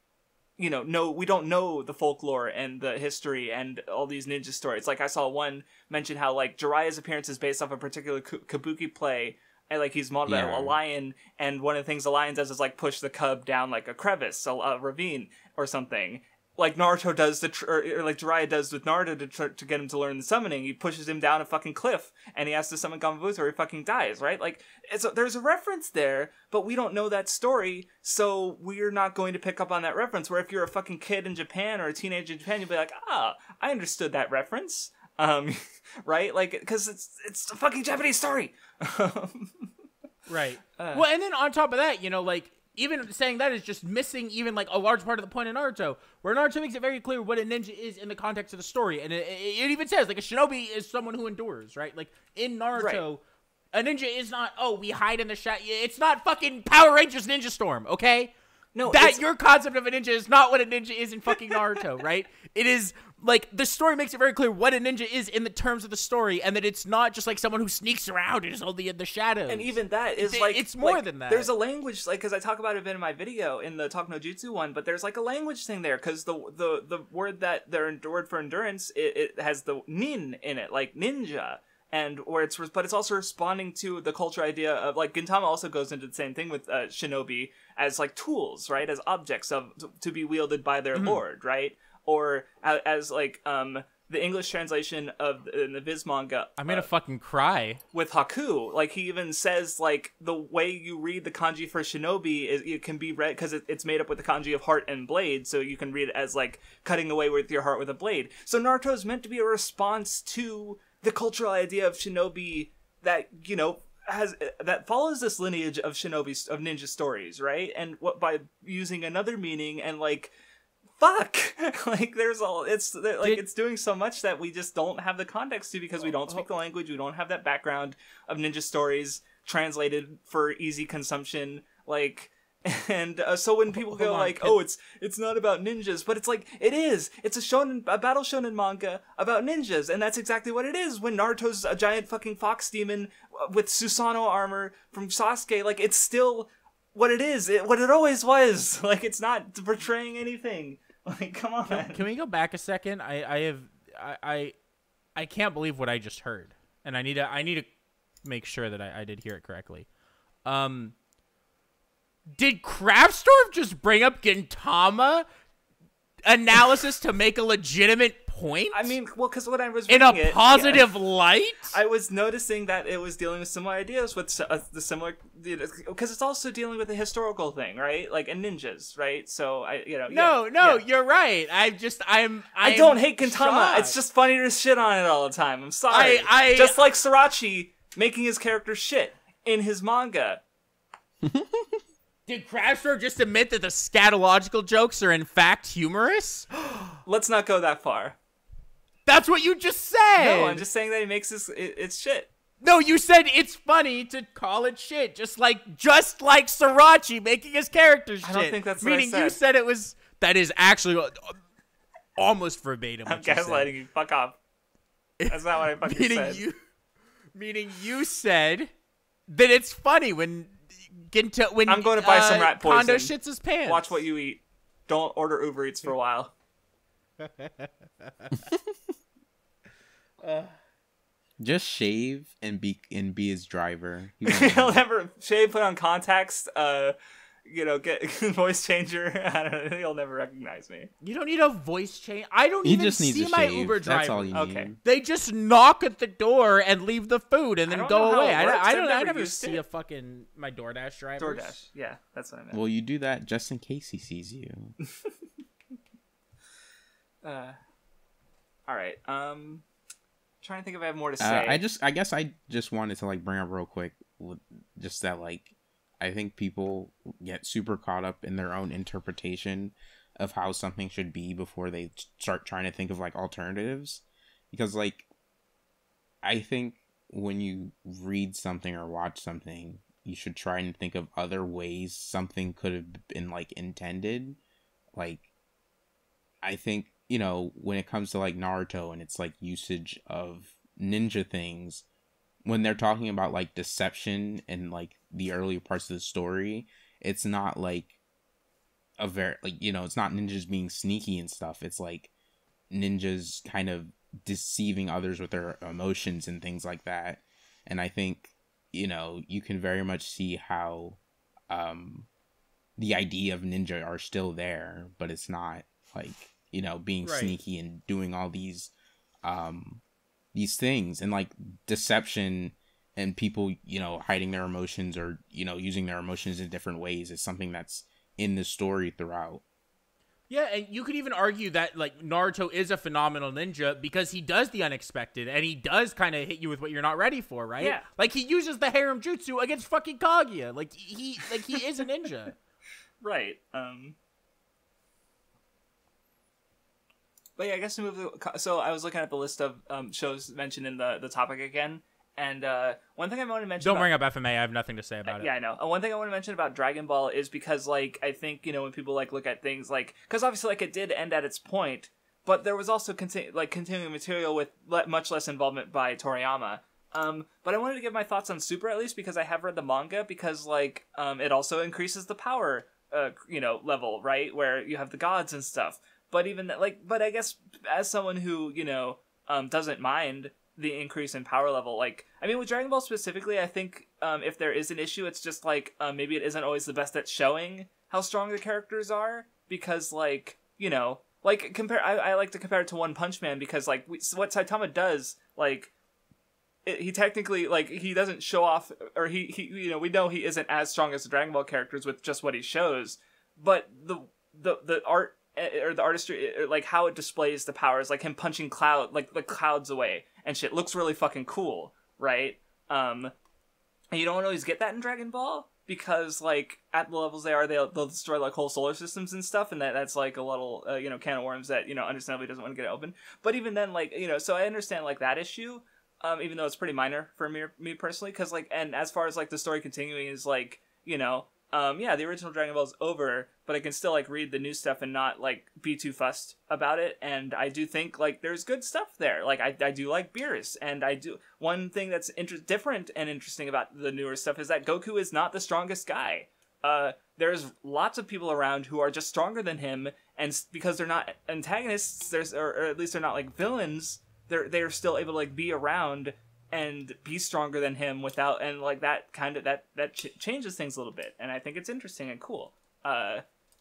you know, we don't know the folklore and the history and all these ninja stories. Like, I saw one mention how, like, Jiraiya's appearance is based off a particular kabuki play, and, like, he's modeled by a lion, and one of the things the lion does is, like, push the cub down, like, a crevice, a ravine, or something. Like Naruto does, or like Jiraiya does with Naruto to get him to learn the summoning. He pushes him down a fucking cliff, and he has to summon Gamabutsu or he fucking dies, right? Like, there's a reference there, but we don't know that story, so we're not going to pick up on that reference. Where if you're a fucking kid in Japan or a teenager in Japan, you'll be like, I understood that reference, right? Like, because it's a fucking Japanese story. Right. Well, and then on top of that, you know, like, even saying that is just missing even, like, a large part of the point of Naruto, where Naruto makes it very clear what a ninja is in the context of the story. And it even says, like, a shinobi is someone who endures, right? Like, in Naruto, a ninja is not, we hide in the shadow. It's not fucking Power Rangers Ninja Storm, okay? No, your concept of a ninja is not what a ninja is in fucking Naruto, right? It is, like, the story makes it very clear what a ninja is in the terms of the story, and that it's not just, like, someone who sneaks around and is only in the shadows. And even that is, like... It's more than that. There's a language, like, because I talk about it a bit in my video, in the Talk no Jutsu one, but there's, like, a language thing there, because the word that the word for endurance, it has the nin in it, like ninja. And but it's also responding to the culture idea of, like, Gintama also goes into the same thing with shinobi as, like, tools, right, as objects to be wielded by their lord, right, or as like the English translation of the Viz manga. I'm gonna fucking cry with Haku. Like, he even says, like, the way you read the kanji for shinobi is it can be read because it's made up with the kanji of heart and blade, so you can read it as, like, cutting away with your heart with a blade. So Naruto is meant to be a response to the cultural idea of shinobi that, you know, that follows this lineage of shinobi, of ninja stories, right? And what, by using another meaning, and, like, fuck, like, it's doing so much that we just don't have the context to, because we don't speak the language, we don't have that background of ninja stories translated for easy consumption, like. And so when people go like, it's not about ninjas, but it's like, it is. It's a battle shonen manga about ninjas, and that's exactly what it is. When Naruto's a giant fucking fox demon with Susanoo armor from Sasuke, like, it's still what it is, what it always was. Like, it's not portraying anything. Like, come on. Can we go back a second? I can't believe what I just heard, and I need to make sure that I did hear it correctly. Did Craftsdwarf just bring up Gintama analysis to make a legitimate point? I mean, well, because when I was in reading a positive light, I was noticing that it was dealing with similar ideas with the similar, because it's also dealing with a historical thing, right? Like, and ninjas, right? So you're right. I don't hate Gintama. shocked. It's just funny to shit on it all the time. I'm sorry. Just like Srirachi making his character shit in his manga. Did Craftsdwarf just admit that the scatological jokes are in fact humorous? Let's not go that far. That's what you just said. No, I'm just saying that he makes it's shit. No, you said it's funny to call it shit, just like Srirachi making his character shit. I don't think that's what I Meaning said. you said that is actually almost verbatim. I'm gaslighting you. Fuck off. That's not what I fucking said. Meaning you said that it's funny when I'm going to buy some rat poison. Kondo shits his pants. Watch what you eat. Don't order Uber Eats for a while. Just shave and be his driver. He'll never shave, put on contacts, get voice changer. I don't know. He'll never recognize me. You don't need a voice change. I don't even see my Uber driver. That's all you need. They just knock at the door and leave the food and then go away. I never see a fucking my DoorDash driver. DoorDash. Yeah, that's what I meant. Well, you do that just in case he sees you. All right. Trying to think if I have more to say. I guess I just wanted to like bring up real quick just that like I think people get super caught up in their own interpretation of how something should be before they start trying to think of like alternatives, because like I think when you read something or watch something, you should try and think of other ways something could have been like intended. Like I think, when it comes to like Naruto and it's like usage of ninja things, when they're talking about like deception and like the earlier parts of the story, it's not like a very like, it's not ninjas being sneaky and stuff. It's like ninjas kind of deceiving others with their emotions and things like that. And I think, you can very much see how the idea of ninja are still there, but it's not like, being sneaky and doing all these things, and like deception and people, hiding their emotions or, using their emotions in different ways is something that's in the story throughout. Yeah, and you could even argue that like Naruto is a phenomenal ninja because he does the unexpected and he does kind of hit you with what you're not ready for, right? Yeah. Like he uses the harem jutsu against fucking Kaguya. Like he is a ninja. Right. But yeah, I guess to move so I was looking at the list of shows mentioned in the topic again, and one thing I want to mention. Don't bring up FMA. I have nothing to say about it. Yeah, I know. One thing I want to mention about Dragon Ball is because like I think when people like look at things like, because obviously like it did end at its point, but there was also continuing material with much less involvement by Toriyama. But I wanted to give my thoughts on Super at least because I have read the manga, because like it also increases the power level, right, where you have the gods and stuff. But even that, but I guess as someone who, doesn't mind the increase in power level, like, I mean, with Dragon Ball specifically, I think if there is an issue, it's just like, maybe it isn't always the best at showing how strong the characters are, because, like, I like to compare it to One Punch Man, because, like, what Saitama does, like, he technically, like, he doesn't show off, or he we know he isn't as strong as the Dragon Ball characters with just what he shows, but the art, or the artistry, like how it displays the powers, like him punching the clouds away and shit, looks really fucking cool, right? And you don't always get that in Dragon Ball, because like at the levels they are, they'll destroy like whole solar systems and stuff, and that's like a little can of worms that understandably doesn't want to get open. But even then, like so I understand like that issue, even though it's pretty minor for me personally, because like, and as far as like the story continuing is like the original Dragon Ball is over, but I can still like read the new stuff and not like be too fussed about it. And I do think like there's good stuff there. Like I do like Beerus, and I do. One thing that's different and interesting about the newer stuff is that Goku is not the strongest guy, there's lots of people around who are just stronger than him, and because they're not antagonists, or at least they're not like villains, they're still able to like be around and be stronger than him without, and like that kind of changes things a little bit, and I think it's interesting and cool.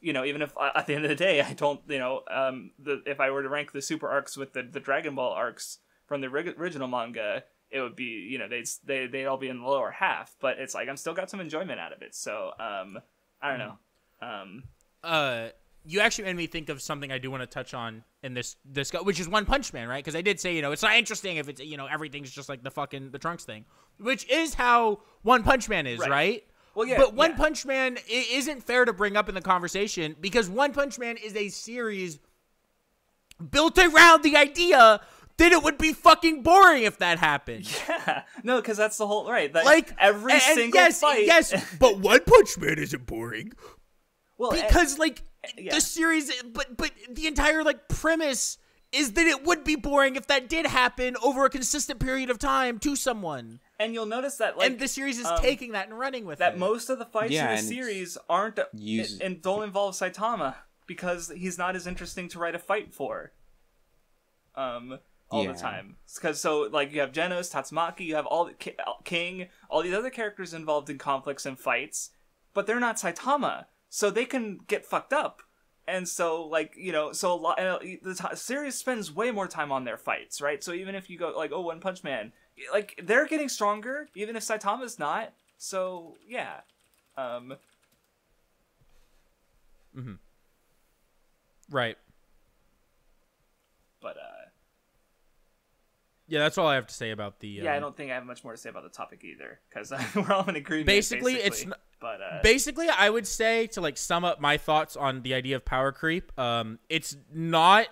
Even if at the end of the day I don't, if I were to rank the super arcs with the Dragon Ball arcs from the original manga, it would be, they'd all be in the lower half, but it's like I'm still got some enjoyment out of it. So I don't know. You actually made me think of something I do want to touch on in this which is One Punch Man, right? Because I did say, it's not interesting if it's, everything's just like the Trunks thing, which is how One Punch Man is, right? Well, yeah. But One Punch Man isn't fair to bring up in the conversation because One Punch Man is a series built around the idea that it would be fucking boring if that happened. Yeah. No, because that's the whole, right. Like, every single fight. Yes, but One Punch Man isn't boring. Well, because, the series, but the entire, premise is that it would be boring if that did happen over a consistent period of time to someone. And you'll notice that, and the series is taking that and running with it. That most of the fights in the series aren't, and don't involve Saitama, because he's not as interesting to write a fight for. All the time. Because, you have Genos, Tatsumaki, you have all the King, all these other characters involved in conflicts and fights, but they're not Saitama, so they can get fucked up. And so, the series spends way more time on their fights, right? So even if you go, One Punch Man, they're getting stronger, even if Saitama's not. So, yeah. Right. But, yeah, that's all I have to say about the... I don't think I have much more to say about the topic either, because we're all in agreement, basically. Basically, I would say, to, sum up my thoughts on the idea of power creep, it's not,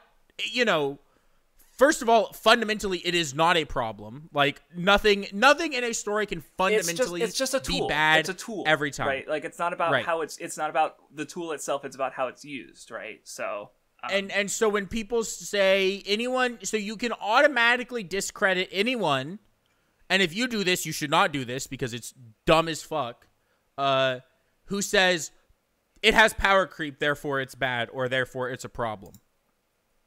first of all, fundamentally, it is not a problem. Nothing in a story can fundamentally it's just a tool. Be bad. It's a tool every time. Right? It's not about how it's not about the tool itself, it's about how it's used, right? So... And so when people say so you can automatically discredit anyone, and if you do this, you should not do this because it's dumb as fuck, who says it has power creep, therefore it's bad, or therefore it's a problem.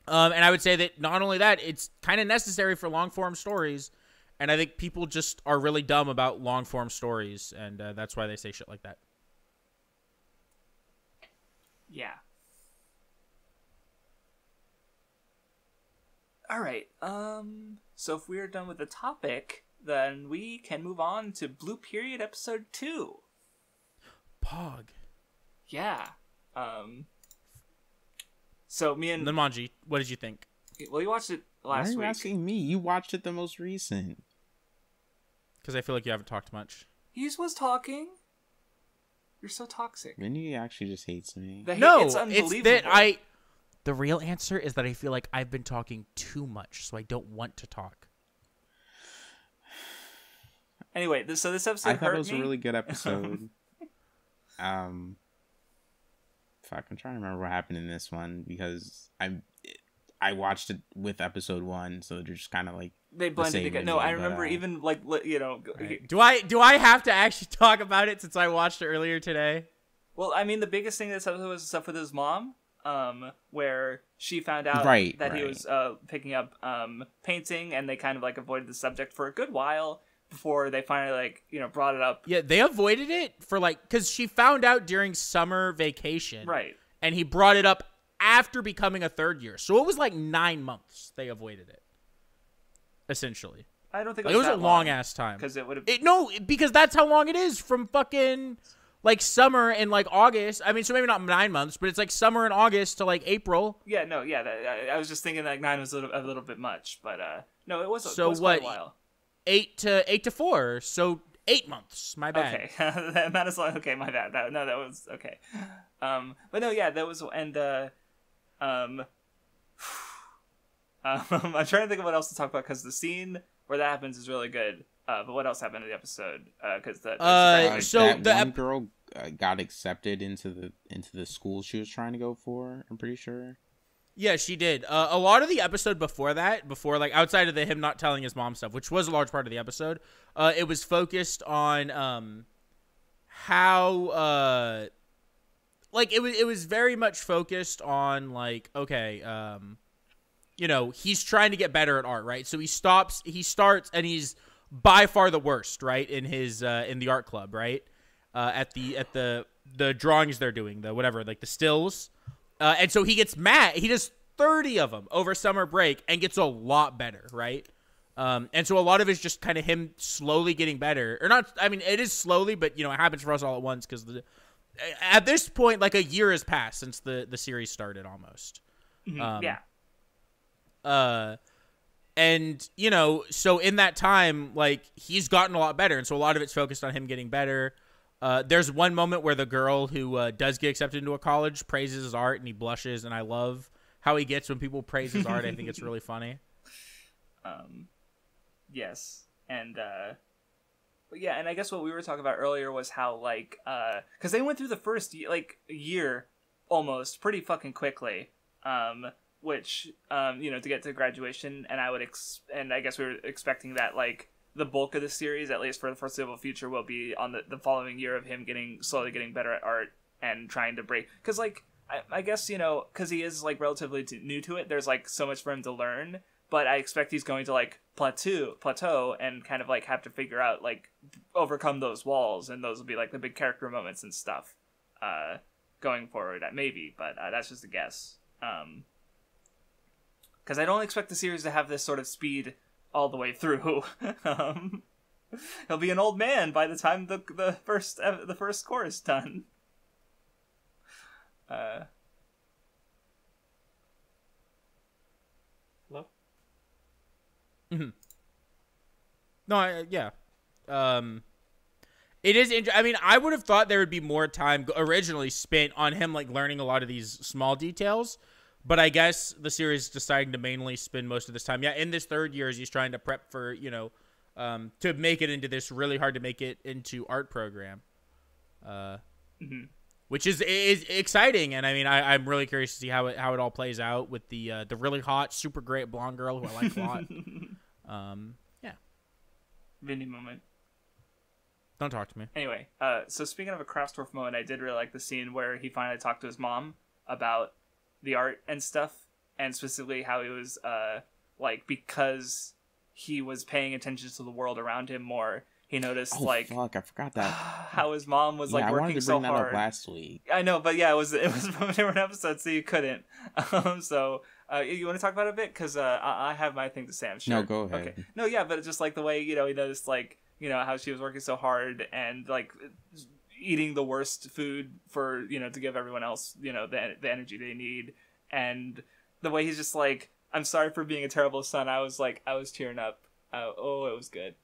And I would say that not only that, it's kind of necessary for long-form stories, and I think people just are really dumb about long-form stories, and that's why they say shit like that. Yeah. All right. So if we are done with the topic, then we can move on to Blue Period episode 2. Pog. Yeah. So me and Nunmanji, what did you think? Well, you watched it last week. Why are you asking me? You watched it the most recent. Because I feel like you haven't talked much. He was talking. You're so toxic. Vinny actually just hates me. It's unbelievable. It's that the real answer is that I feel like I've been talking too much, so I don't want to talk. Anyway, this episode I thought it was a really good episode. Fuck, I'm trying to remember what happened in this one because I watched it with episode 1, so they're just kind of they blended together. No, I remember even right. Do I have to actually talk about it since I watched it earlier today? Well, I mean, the biggest thing this episode was stuff with his mom. Where she found out that he was picking up painting, and they kind of avoided the subject for a good while before they finally brought it up. Yeah, they avoided it for because she found out during summer vacation, right? And he brought it up after becoming a third year, so it was 9 months they avoided it. Essentially, I don't think it was a long ass time because it would have because that's how long it is from fucking. Summer and August. I mean, so maybe not 9 months, but it's summer and August to April. Yeah, no, yeah. I was just thinking 9 was a little bit much, but no, it was. So it was what? Quite a while. 8 to 4, so 8 months. My bad. Okay, not as long. Okay, my bad. That was okay. But no, yeah, that was and I'm trying to think of what else to talk about because the scene where that happens is really good. But what else happened in the episode? Because one girl got accepted into the school she was trying to go for. I'm pretty sure. Yeah, she did. A lot of the episode before outside of him not telling his mom stuff, which was a large part of the episode, it was focused on how like it was very much focused on like, okay, you know, he's trying to get better at art, right? So he starts and he's by far the worst, right, in his in the art club, right? At the drawings they're doing, the whatever, like the stills. And so he gets mad. He does 30 of them over summer break and gets a lot better, right? And so a lot of it's just kind of him slowly getting better. Or not, I mean, it is slowly, but, you know, it happens for us all at once because at this point, like a year has passed since the series started almost. Yeah. And, you know, so in that time, like, he's gotten a lot better. And so a lot of it's focused on him getting better. There's one moment where the girl who does get accepted into a college praises his art and he blushes. And I love how he gets when people praise his art. I think it's really funny. Yes. And, but yeah, and I guess what we were talking about earlier was how, like, because they went through the first, year almost pretty fucking quickly. Which, you know, to get to graduation, and and I guess we were expecting that, like, the bulk of the series, at least for the foreseeable future, will be on the following year of him slowly getting better at art and trying to break. Because, like, I guess, you know, because he is, like, relatively new to it, there's, like, so much for him to learn, but I expect he's going to, like, plateau and kind of, like, have to figure out, like, overcome those walls, and those will be, like, the big character moments and stuff, going forward, maybe, but that's just a guess. Because I don't expect the series to have this sort of speed all the way through. He'll be an old man by the time the first core is done. Hello? Mm-hmm. No, yeah. It is. I mean, I would have thought there would be more time originally spent on him, like, learning a lot of these small details. But I guess the series is deciding to mainly spend most of this time. Yeah, in this third year, as he's trying to prep for, you know, to make it into this really hard to make it into art program. Which is exciting. And I mean, I'm really curious to see how it all plays out with the really hot, super great blonde girl who I like a lot. Yeah. Vindy moment. Don't talk to me. Anyway, so speaking of a Craftsdwarf moment, I did really like the scene where he finally talked to his mom about the art and stuff, and specifically how he was like, because he was paying attention to the world around him more, he noticed fuck, I forgot that. how his mom was, like, I working wanted to so bring that hard up last week. I know, but yeah, it was from a different episode, so you couldn't. So you want to talk about it a bit, because I have my thing to say, I'm sure. No, go ahead. Okay. No, yeah, but it's just like the way, you know, he noticed, like, you know, how she was working so hard and, like, eating the worst food for, you know, to give everyone else, you know, the energy they need. And the way he's just like, I'm sorry for being a terrible son. I was tearing up. Oh, it was good.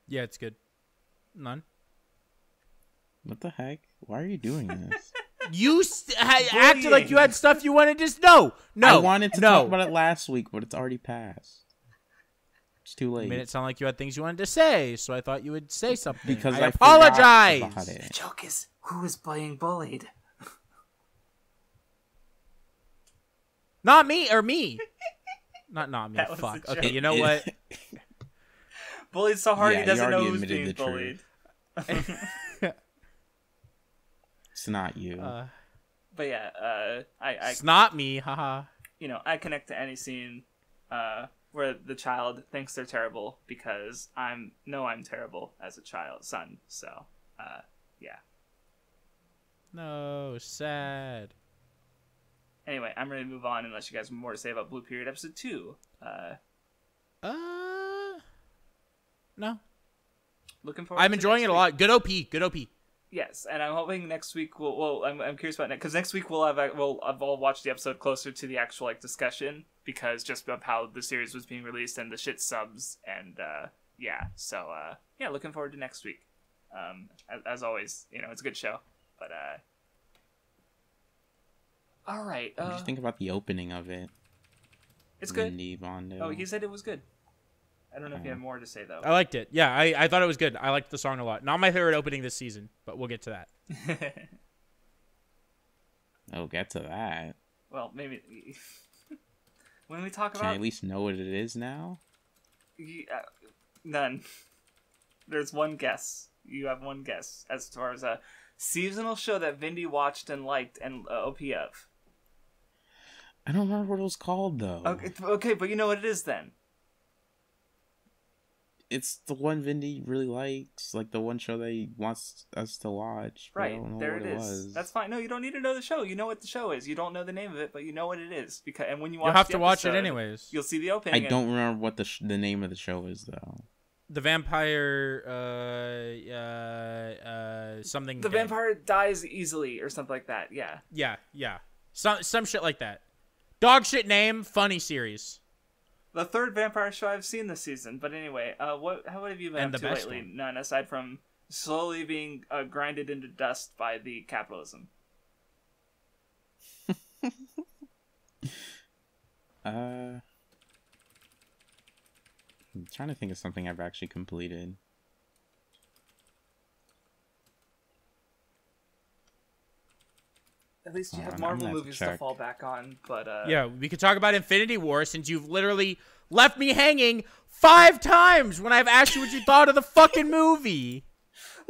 Yeah, it's good. None. What the heck? Why are you doing this? You acted like you had stuff you wanted to... No. I wanted to talk about it last week, but it's already passed. It's too late. You made it sound like you had things you wanted to say, so I thought you would say something. Because I apologize. The joke is, who is being bullied? Not me, or me. Not me. That was Fuck. the Okay, joke. you know what? Bullied so hard he doesn't know who's admitted being the bullied. It's not you. But yeah, It's not me, haha. You know, I connect to any scene where the child thinks they're terrible because I'm terrible as a son. So, yeah. No, sad. Anyway, I'm ready to move on unless you guys have more to say about Blue Period episode 2. No. Looking forward. I'm enjoying it a lot. Good OP. Yes, and I'm hoping next week I'm curious about because next week I'll watch the episode closer to the actual, like, discussion, because just of how the series was being released and the shit subs, and yeah, so yeah, looking forward to next week. As always, you know, it's a good show, but all right. What did you think about the opening of it? It's good. Vindy, Bondo. Oh, he said it was good. I don't know if you have more to say, though. I liked it. Yeah, I thought it was good. I liked the song a lot. Not my favorite opening this season, but we'll get to that. Oh, get to that. Well, maybe when we talk Can about... I at least know what it is now? None. There's one guess. You have one guess as far as a seasonal show that Vindy watched and liked and OP of. I don't remember what it was called though. Okay, but you know what it is then. It's the one Vindy really likes, like the one show that he wants us to watch. Right, there it is. That's fine. No, you don't need to know the show. You know what the show is. You don't know the name of it, but you know what it is. And when you watch you'll have the to episode, watch it anyways. You'll see the opening. I don't remember what the name of the show is though. The vampire, something. The dead. vampire dies easily or something like that. Yeah. Yeah. Some shit like that. Dog shit name, funny series. The third vampire show I've seen this season. But anyway, what have you been And up the to best lately? one. None aside from slowly being grinded into dust by the capitalism. I'm trying to think of something I've actually completed. At least you have I'm Marvel gonna have to movies to check. fall back on. But Yeah, we could talk about Infinity War since you've literally left me hanging 5 times when I've asked you what you thought of the fucking movie.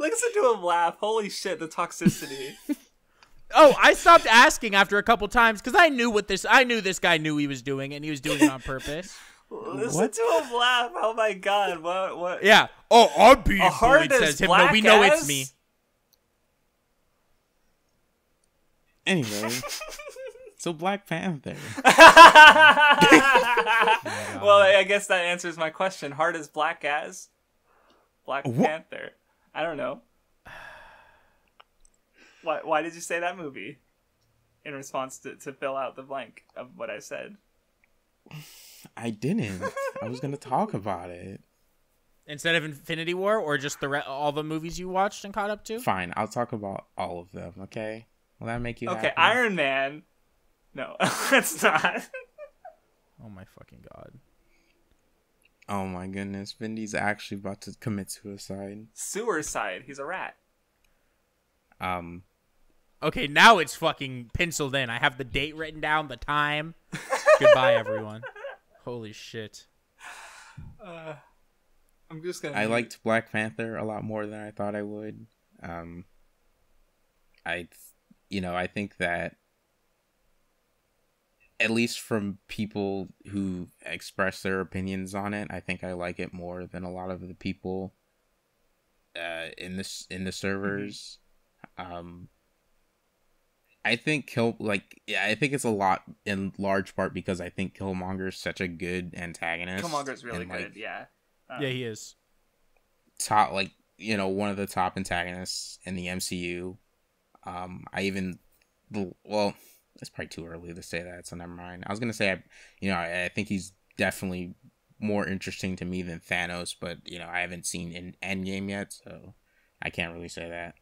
listen to him laugh. Holy shit, the toxicity. Oh, I stopped asking after a couple times because I knew this guy knew he was doing it, and he was doing it on purpose. Listen to him laugh. Oh my god. What? Yeah. Oh, I'm being hard bullied, as says him. black No, we know ass? it's me. Anyway, so Black Panther. Well, I guess that answers my question. Hard as black as? Black Panther. I don't know. Why did you say that movie? In response to fill out the blank of what I said. I didn't. I was gonna talk about it. Instead of Infinity War, or just all the movies you watched and caught up to? Fine, I'll talk about all of them. Okay, will that make you Okay, happy? Iron Man. No, it's not. Oh my fucking god. Oh my goodness, Vindy's actually about to commit suicide. Suicide. He's a rat. Okay, now it's fucking penciled in. I have the date written down, the time. Goodbye, everyone. Holy shit. I'm just gonna. I liked Black Panther a lot more than I thought I would. I think that at least from people who express their opinions on it, I think I like it more than a lot of the people in the servers. I think I think it's a lot in large part because I think Killmonger is such a good antagonist. Killmonger's really good, yeah. Yeah, he is. Top, one of the top antagonists in the MCU. It's probably too early to say that, so never mind. I was gonna say, I think he's definitely more interesting to me than Thanos, but I haven't seen in Endgame yet, so I can't really say that.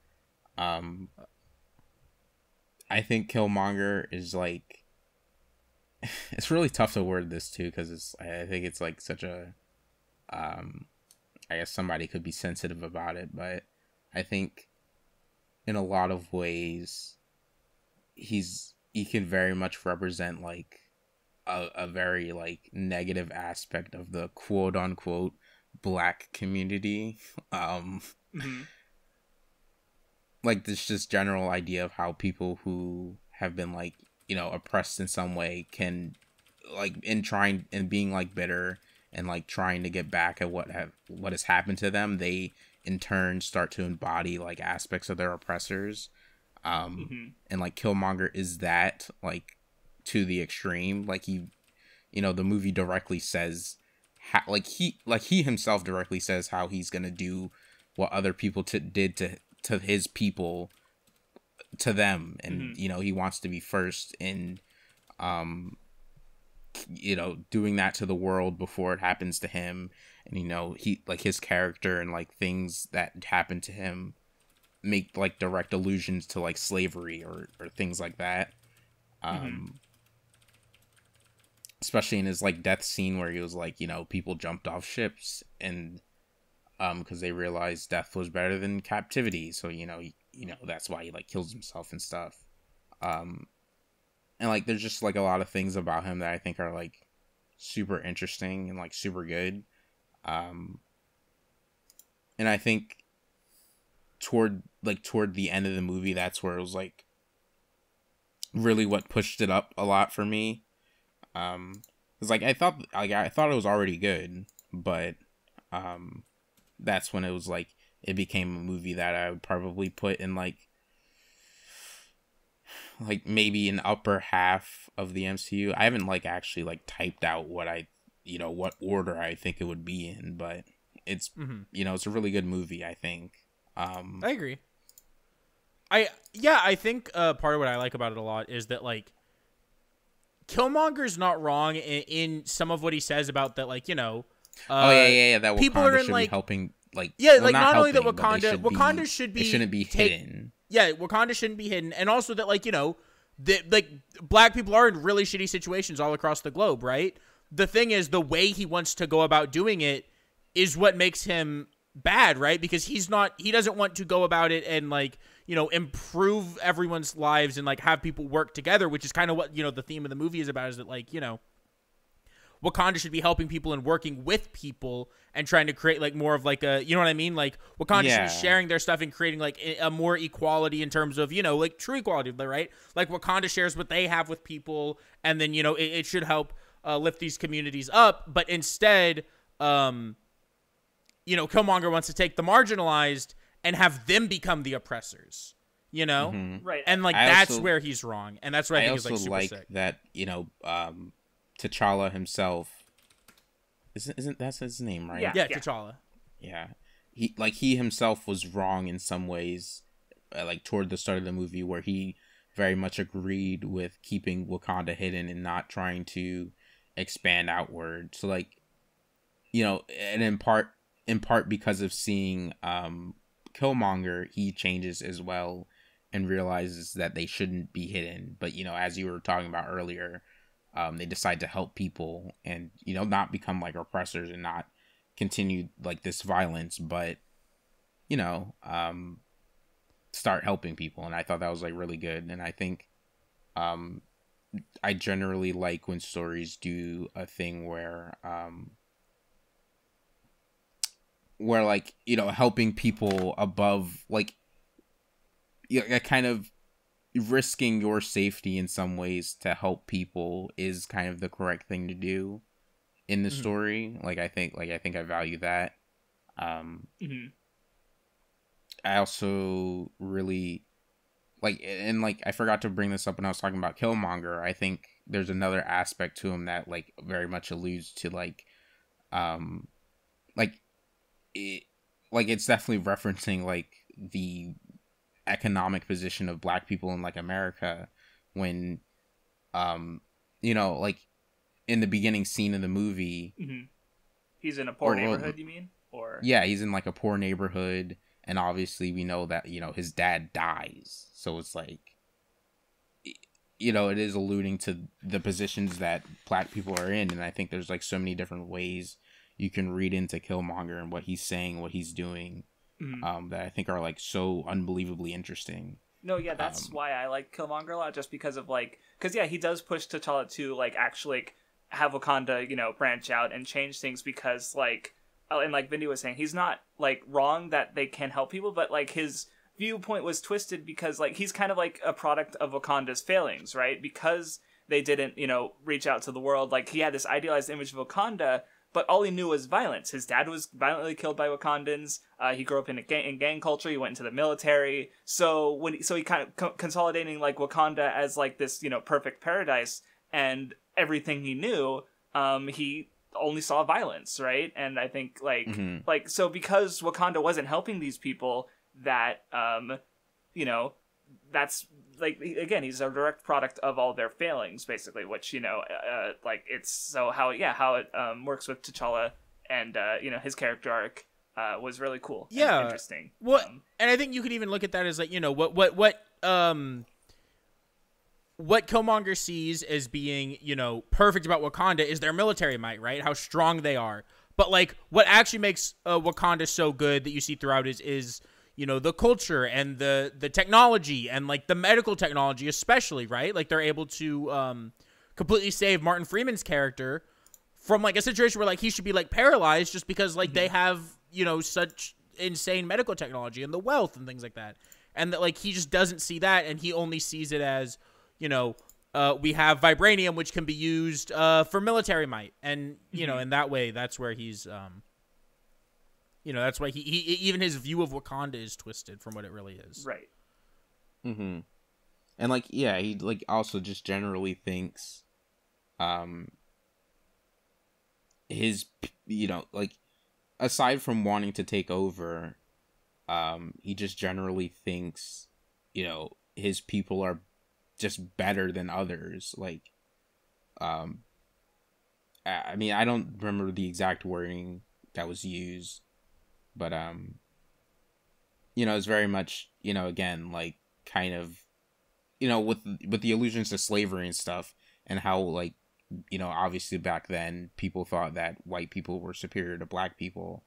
I think Killmonger is it's really tough to word this too, because I think it's such a, I guess somebody could be sensitive about it, but I think in a lot of ways he can very much represent a very negative aspect of the quote unquote black community. Mm-hmm. This just general idea of how people who have been oppressed in some way can being bitter and trying to get back at what has happened to them, they in turn start to embody aspects of their oppressors. And Killmonger is that to the extreme. The movie directly says he himself directly says how he's gonna do what other people did to his people to them, and he wants to be first in doing that to the world before it happens to him. And he his character and things that happen to him make direct allusions to slavery or things like that. Especially in his death scene where he was people jumped off ships and because they realized death was better than captivity, so that's why he kills himself and stuff. And there's just a lot of things about him that I think are super interesting and super good. And I think toward the end of the movie, that's where it was like really what pushed it up a lot for me. It's like I thought it was already good, but that's when it was like it became a movie that I would probably put in like maybe an upper half of the MCU. I haven't like actually like typed out what what order I think it would be in, but it's it's a really good movie, I think. I agree. I think part of what I like about it a lot is that like Killmonger's not wrong in some of what he says about that, like, that Wakanda people are in should like be helping, like, not helping, only that Wakanda shouldn't be hidden. Yeah, Wakanda shouldn't be hidden, and also that like that like black people are in really shitty situations all across the globe, right? The thing is, the way he wants to go about doing it is what makes him bad, right? Because he doesn't want to go about it and like, improve everyone's lives and like have people work together, which is kind of what, the theme of the movie is about, is that like, Wakanda should be helping people and working with people and trying to create like more of like a, you know what I mean? Like Wakanda should be sharing their stuff and creating like a more equality in terms of, like true equality, right? Like Wakanda shares what they have with people, and then, it should help lift these communities up. But instead, Killmonger wants to take the marginalized and have them become the oppressors, Right. And like that's where he's wrong, and that's what I think is like super sick. That T'Challa himself isn't that's his name, right? Yeah, T'Challa. Yeah, he himself was wrong in some ways, like toward the start of the movie, where he very much agreed with keeping Wakanda hidden and not trying to expand outward. So like, and in part because of seeing Killmonger, he changes as well and realizes that they shouldn't be hidden. But as you were talking about earlier, they decide to help people and not become like oppressors and not continue like this violence, but start helping people. And I thought that was like really good. And I think I generally like when stories do a thing where like helping people above, like kind of risking your safety in some ways to help people is kind of the correct thing to do in the story. I think I value that. I also really like, and like I forgot to bring this up when I was talking about Killmonger. I think there's another aspect to him that like very much alludes to it's definitely referencing like the economic position of black people in like America when like in the beginning scene of the movie, he's in a poor neighborhood, you mean? Or yeah, he's in like a poor neighborhood, and obviously we know that his dad dies, so it's like it is alluding to the positions that black people are in. And I think there's like so many different ways you can read into Killmonger and what he's saying, what he's doing, that I think are like so unbelievably interesting. No, yeah, that's why I like Killmonger a lot, just because of because he does push T'Challa to like actually like, have Wakanda, branch out and change things, because and like Vindy was saying, he's not like wrong that they can help people, but like his viewpoint was twisted because like he's kind of like a product of Wakanda's failings, right? Because they didn't, reach out to the world. Like he had this idealized image of Wakanda, but all he knew was violence. His dad was violently killed by Wakandans. He grew up in gang culture. He went into the military. So he kind of consolidating like Wakanda as like this, perfect paradise, and everything he knew, he only saw violence, right? And I think so because Wakanda wasn't helping these people, that that's like, again, he's a direct product of all their failings, basically, which it's so how it works with T'Challa and his character arc was really cool. And interesting. Well, and I think you could even look at that as like what Killmonger sees as being perfect about Wakanda is their military might, right? How strong they are. But like what actually makes Wakanda so good that you see throughout is the culture and the technology and like the medical technology, especially, right? Like they're able to completely save Martin Freeman's character from like a situation where like he should be like paralyzed just because like they have, such insane medical technology and the wealth and things like that. And that like he just doesn't see that, and he only sees it as, we have vibranium which can be used for military might. And, in that way, that's where he's that's why he even his view of Wakanda is twisted from what it really is. Right. Mm-hmm. And like, yeah, he like also just generally thinks, his, like, aside from wanting to take over, he just generally thinks, his people are just better than others. Like, I mean, I don't remember the exact wording that was used, but, it's very much, again, like, kind of, with the allusions to slavery and stuff, and how, like, obviously back then people thought that white people were superior to black people.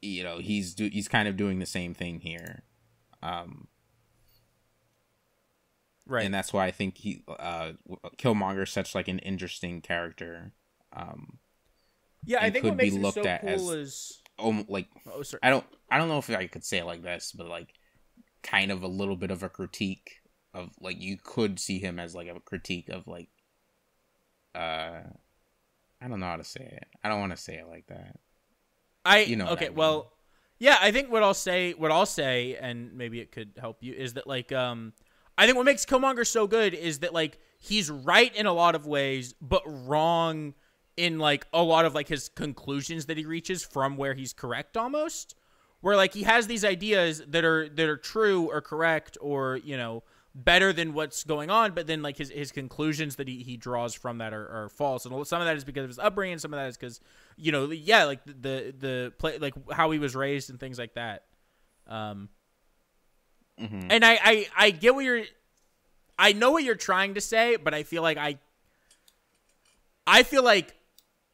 He's kind of doing the same thing here. Right. And that's why I think Killmonger's such like an interesting character. Yeah, I think what makes it so cool is I don't know if I could say it like this, but like kind of a little bit of a critique of like, you could see him as like a critique of like, I don't know how to say it. I don't want to say it like that. Okay, well, yeah, I think what I'll say, and maybe it could help you, is that like, I think what makes Killmonger so good is that like he's right in a lot of ways, but wrong in like a lot of like his conclusions that he reaches from where he's correct almost. Where like he has these ideas that are true or correct or, better than what's going on, but then like his conclusions that he draws from that are false. And some of that is because of his upbringing, some of that is because, like the play, like how he was raised and things like that. And I get I know what you're trying to say, but I feel like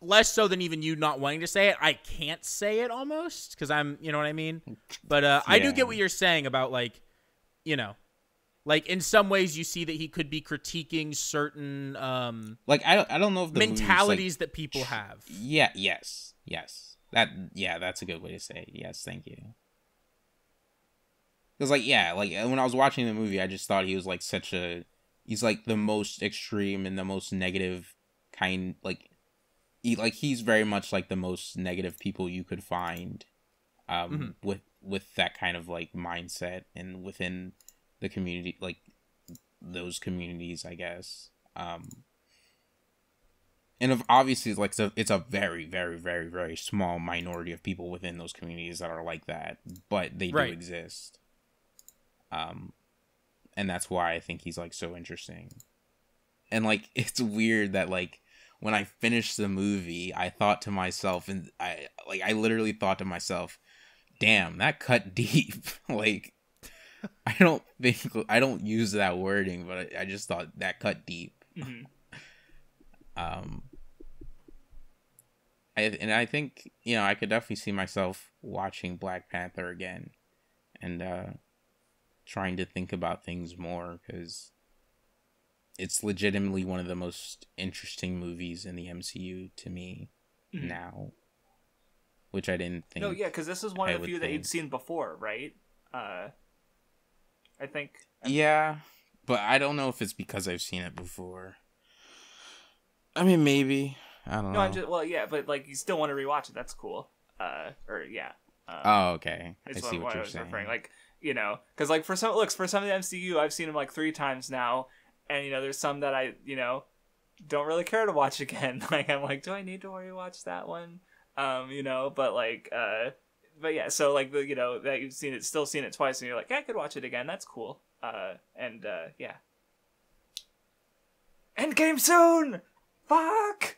less so than even you not wanting to say it, I can't say it almost because I'm, you know what I mean? But I do get what you're saying about like, like in some ways you see that he could be critiquing certain like I don't know if the mentalities that people have. Yeah, yes. That's a good way to say it. Yes, thank you. Because like, yeah, like when I was watching the movie, I just thought he was like he's like the most extreme and the most negative kind, like he's very much like the most negative people you could find with that kind of like mindset and within the community, like those communities, I guess. And obviously like it's a very, very, very, very small minority of people within those communities that are like that, but they do exist. And that's why I think he's like so interesting. And like it's weird that like when I finished the movie, I thought to myself, and I literally thought to myself, damn, that cut deep. Like, I don't use that wording, but I just thought that cut deep. Mm-hmm. I think, I could definitely see myself watching Black Panther again and trying to think about things more, because it's legitimately one of the most interesting movies in the MCU to me now, which I didn't think. No, yeah, because this is one of the few that you'd seen before, right? I think. Yeah, but I don't know if it's because I've seen it before. I mean, maybe. I don't know. Well, yeah, but like you still want to rewatch it. That's cool. Yeah. Oh, okay. I see what you're saying. Referring. Like, because like for some of the MCU, I've seen them like 3 times now. And, there's some that I, don't really care to watch again. Like, I'm like, do I need to rewatch that one? But like, but yeah, so like, that you've still seen it twice and you're like, yeah, I could watch it again. That's cool. Yeah. Endgame soon! Fuck!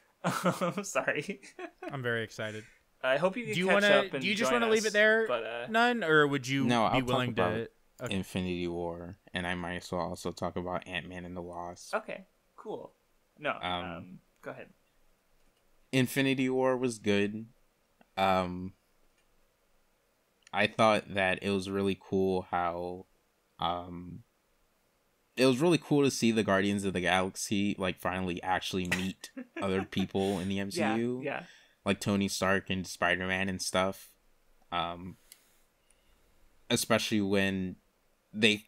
Sorry. I'm very excited. I hope you can catch up and do you just want to leave it there, None? Or would you be willing to... Okay. Infinity War, and I might as well also talk about Ant-Man and the Wasp. Okay, cool. No, go ahead. Infinity War was good. I thought that it was really cool how it was really cool to see the Guardians of the Galaxy like finally actually meet other people in the MCU. Yeah. Like Tony Stark and Spider-Man and stuff. Especially when they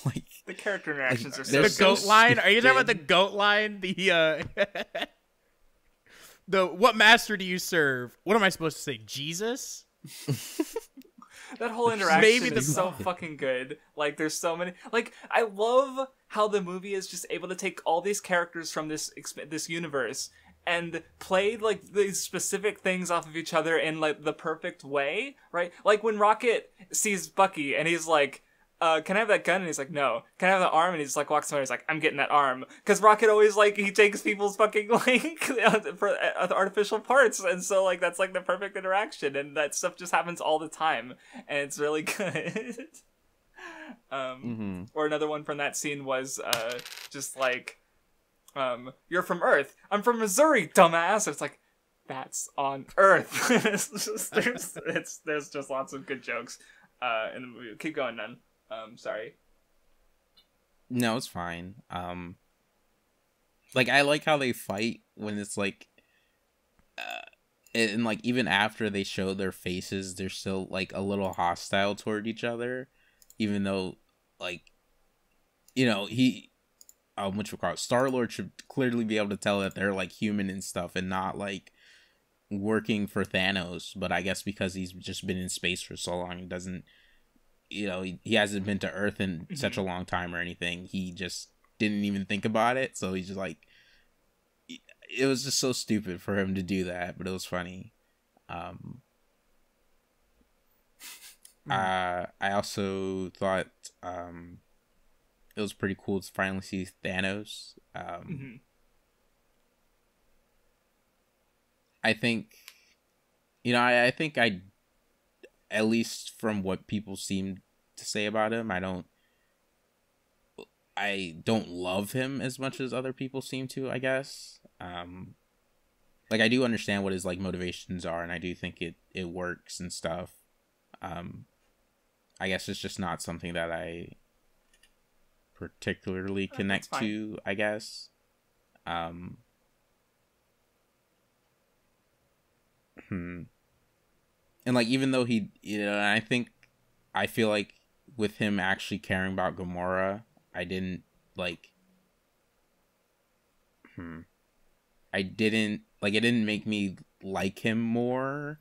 like the character interactions like, are The so goat line? Are you talking about the goat line? The what master do you serve? What am I supposed to say? Jesus? That whole interaction Maybe is so fucking good. Like, there's so many. Like, I love how the movie is just able to take all these characters from this universe and play like these specific things off of each other in like the perfect way, right? Like when Rocket sees Bucky and he's like, can I have that gun? And he's like, no. Can I have the arm? And he's like, walks away. He's like, I'm getting that arm. Because Rocket always, like, he takes people's fucking, like, for artificial parts. And so, like, that's, like, the perfect interaction. And that stuff just happens all the time. And it's really good. Or another one from that scene was, just, like, you're from Earth. I'm from Missouri, dumbass. It's like, that's on Earth. There's just lots of good jokes, in the movie. Keep going, Nun. Sorry. No, it's fine. Like I like how they fight when it's like, and like even after they show their faces, they're still like a little hostile toward each other, even though like, you know, Star-Lord should clearly be able to tell that they're like human and stuff and not like working for Thanos. But I guess because he's just been in space for so long, it doesn't. You know, he hasn't been to Earth in such a long time or anything. He just didn't even think about it. So he's just like, it was just so stupid for him to do that, but it was funny. I also thought it was pretty cool to finally see Thanos. I think, you know, I think at least from what people seem to say about him, I don't love him as much as other people seem to, I guess. Like I do understand what his like motivations are, and I do think it works and stuff. I guess it's just not something that I particularly connect to, I guess. And like, even though he, you know, I feel like with him actually caring about Gamora, I didn't like, it didn't make me like him more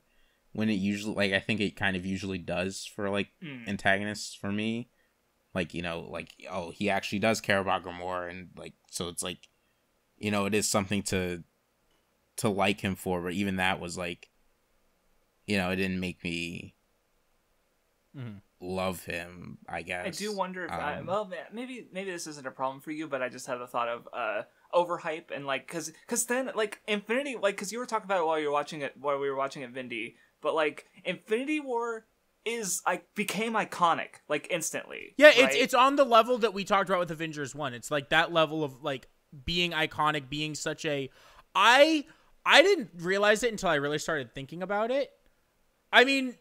when it usually, like, I think it kind of usually does for like antagonists for me. Like, you know, like, oh, he actually does care about Gamora, and like, so it's like, you know, it is something to like him for, but even that was like, you know, it didn't make me love him, I guess. I do wonder if well, maybe this isn't a problem for you, but I just had the thought of overhype and like, cause then like Infinity, like, cause you were talking about it while we were watching it, Vindy, but like Infinity War became iconic like instantly. Yeah, right? it's on the level that we talked about with Avengers 1. It's like that level of like being iconic, being such a I didn't realize it until I really started thinking about it. I mean,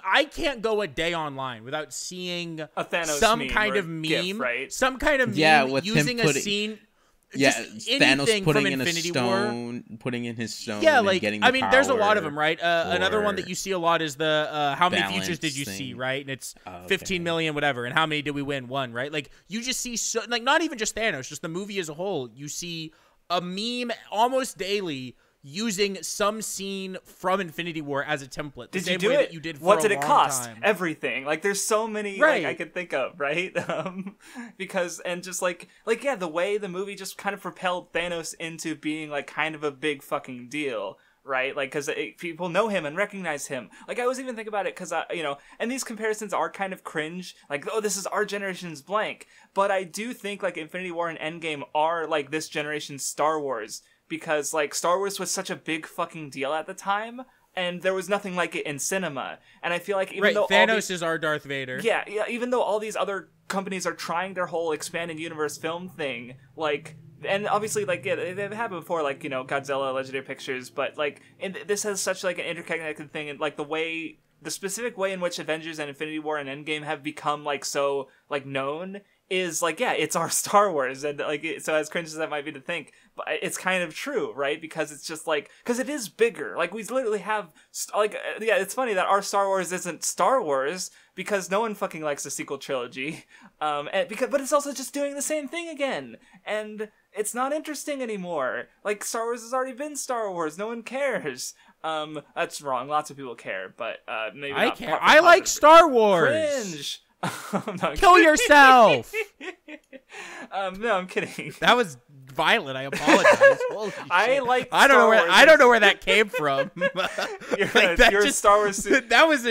I can't go a day online without seeing a Thanos some kind of meme, GIF, right? Some kind of meme with using him a scene. Yeah, Thanos putting in putting in his stone. Yeah, and like getting I mean, there's a lot of power, them, right? Another one that you see a lot is the how many futures did you balance see, thing. right? And it's 15 million, whatever. And how many did we win? One, right? Like you just see so like not even just Thanos, just the movie as a whole. You see a meme almost daily using some scene from Infinity War as a template. Did you do it? That you did for what a did it long cost? time. Everything. Like there's so many Right. like I could think of, right? Because and just like yeah, the way the movie just kind of propelled Thanos into being like kind of a big fucking deal, right? Like because people know him and recognize him. Like I was even thinking about it because you know, and these comparisons are kind of cringe. Like oh, this is our generation's blank, but I do think like Infinity War and Endgame are like this generation's Star Wars. Because, like, Star Wars was such a big fucking deal at the time, and there was nothing like it in cinema. And I feel like even though Thanos is our Darth Vader. Yeah, even though all these other companies are trying their whole expanded universe film thing, like, and obviously, like, yeah, they've happened before, like, you know, Godzilla, Legendary Pictures, but, like, this has such, like, an interconnected thing, and, like, the specific way in which Avengers and Infinity War and Endgame have become, like, so, like, known is like, yeah, it's our Star Wars, and like so as cringe as that might be to think, but it's kind of true, right? Because it's just like, because it is bigger. Like we literally have yeah, it's funny that our Star Wars isn't Star Wars because no one fucking likes the sequel trilogy, but it's also just doing the same thing again, and it's not interesting anymore. Like Star Wars has already been Star Wars. No one cares. That's wrong. Lots of people care, but maybe I not care. I like Star Wars. Cringe. Kill yourself. No, I'm kidding. That was violent. I apologize. Holy I shit. like. I don't know where. I don't know where that came from. Your Star Wars. That was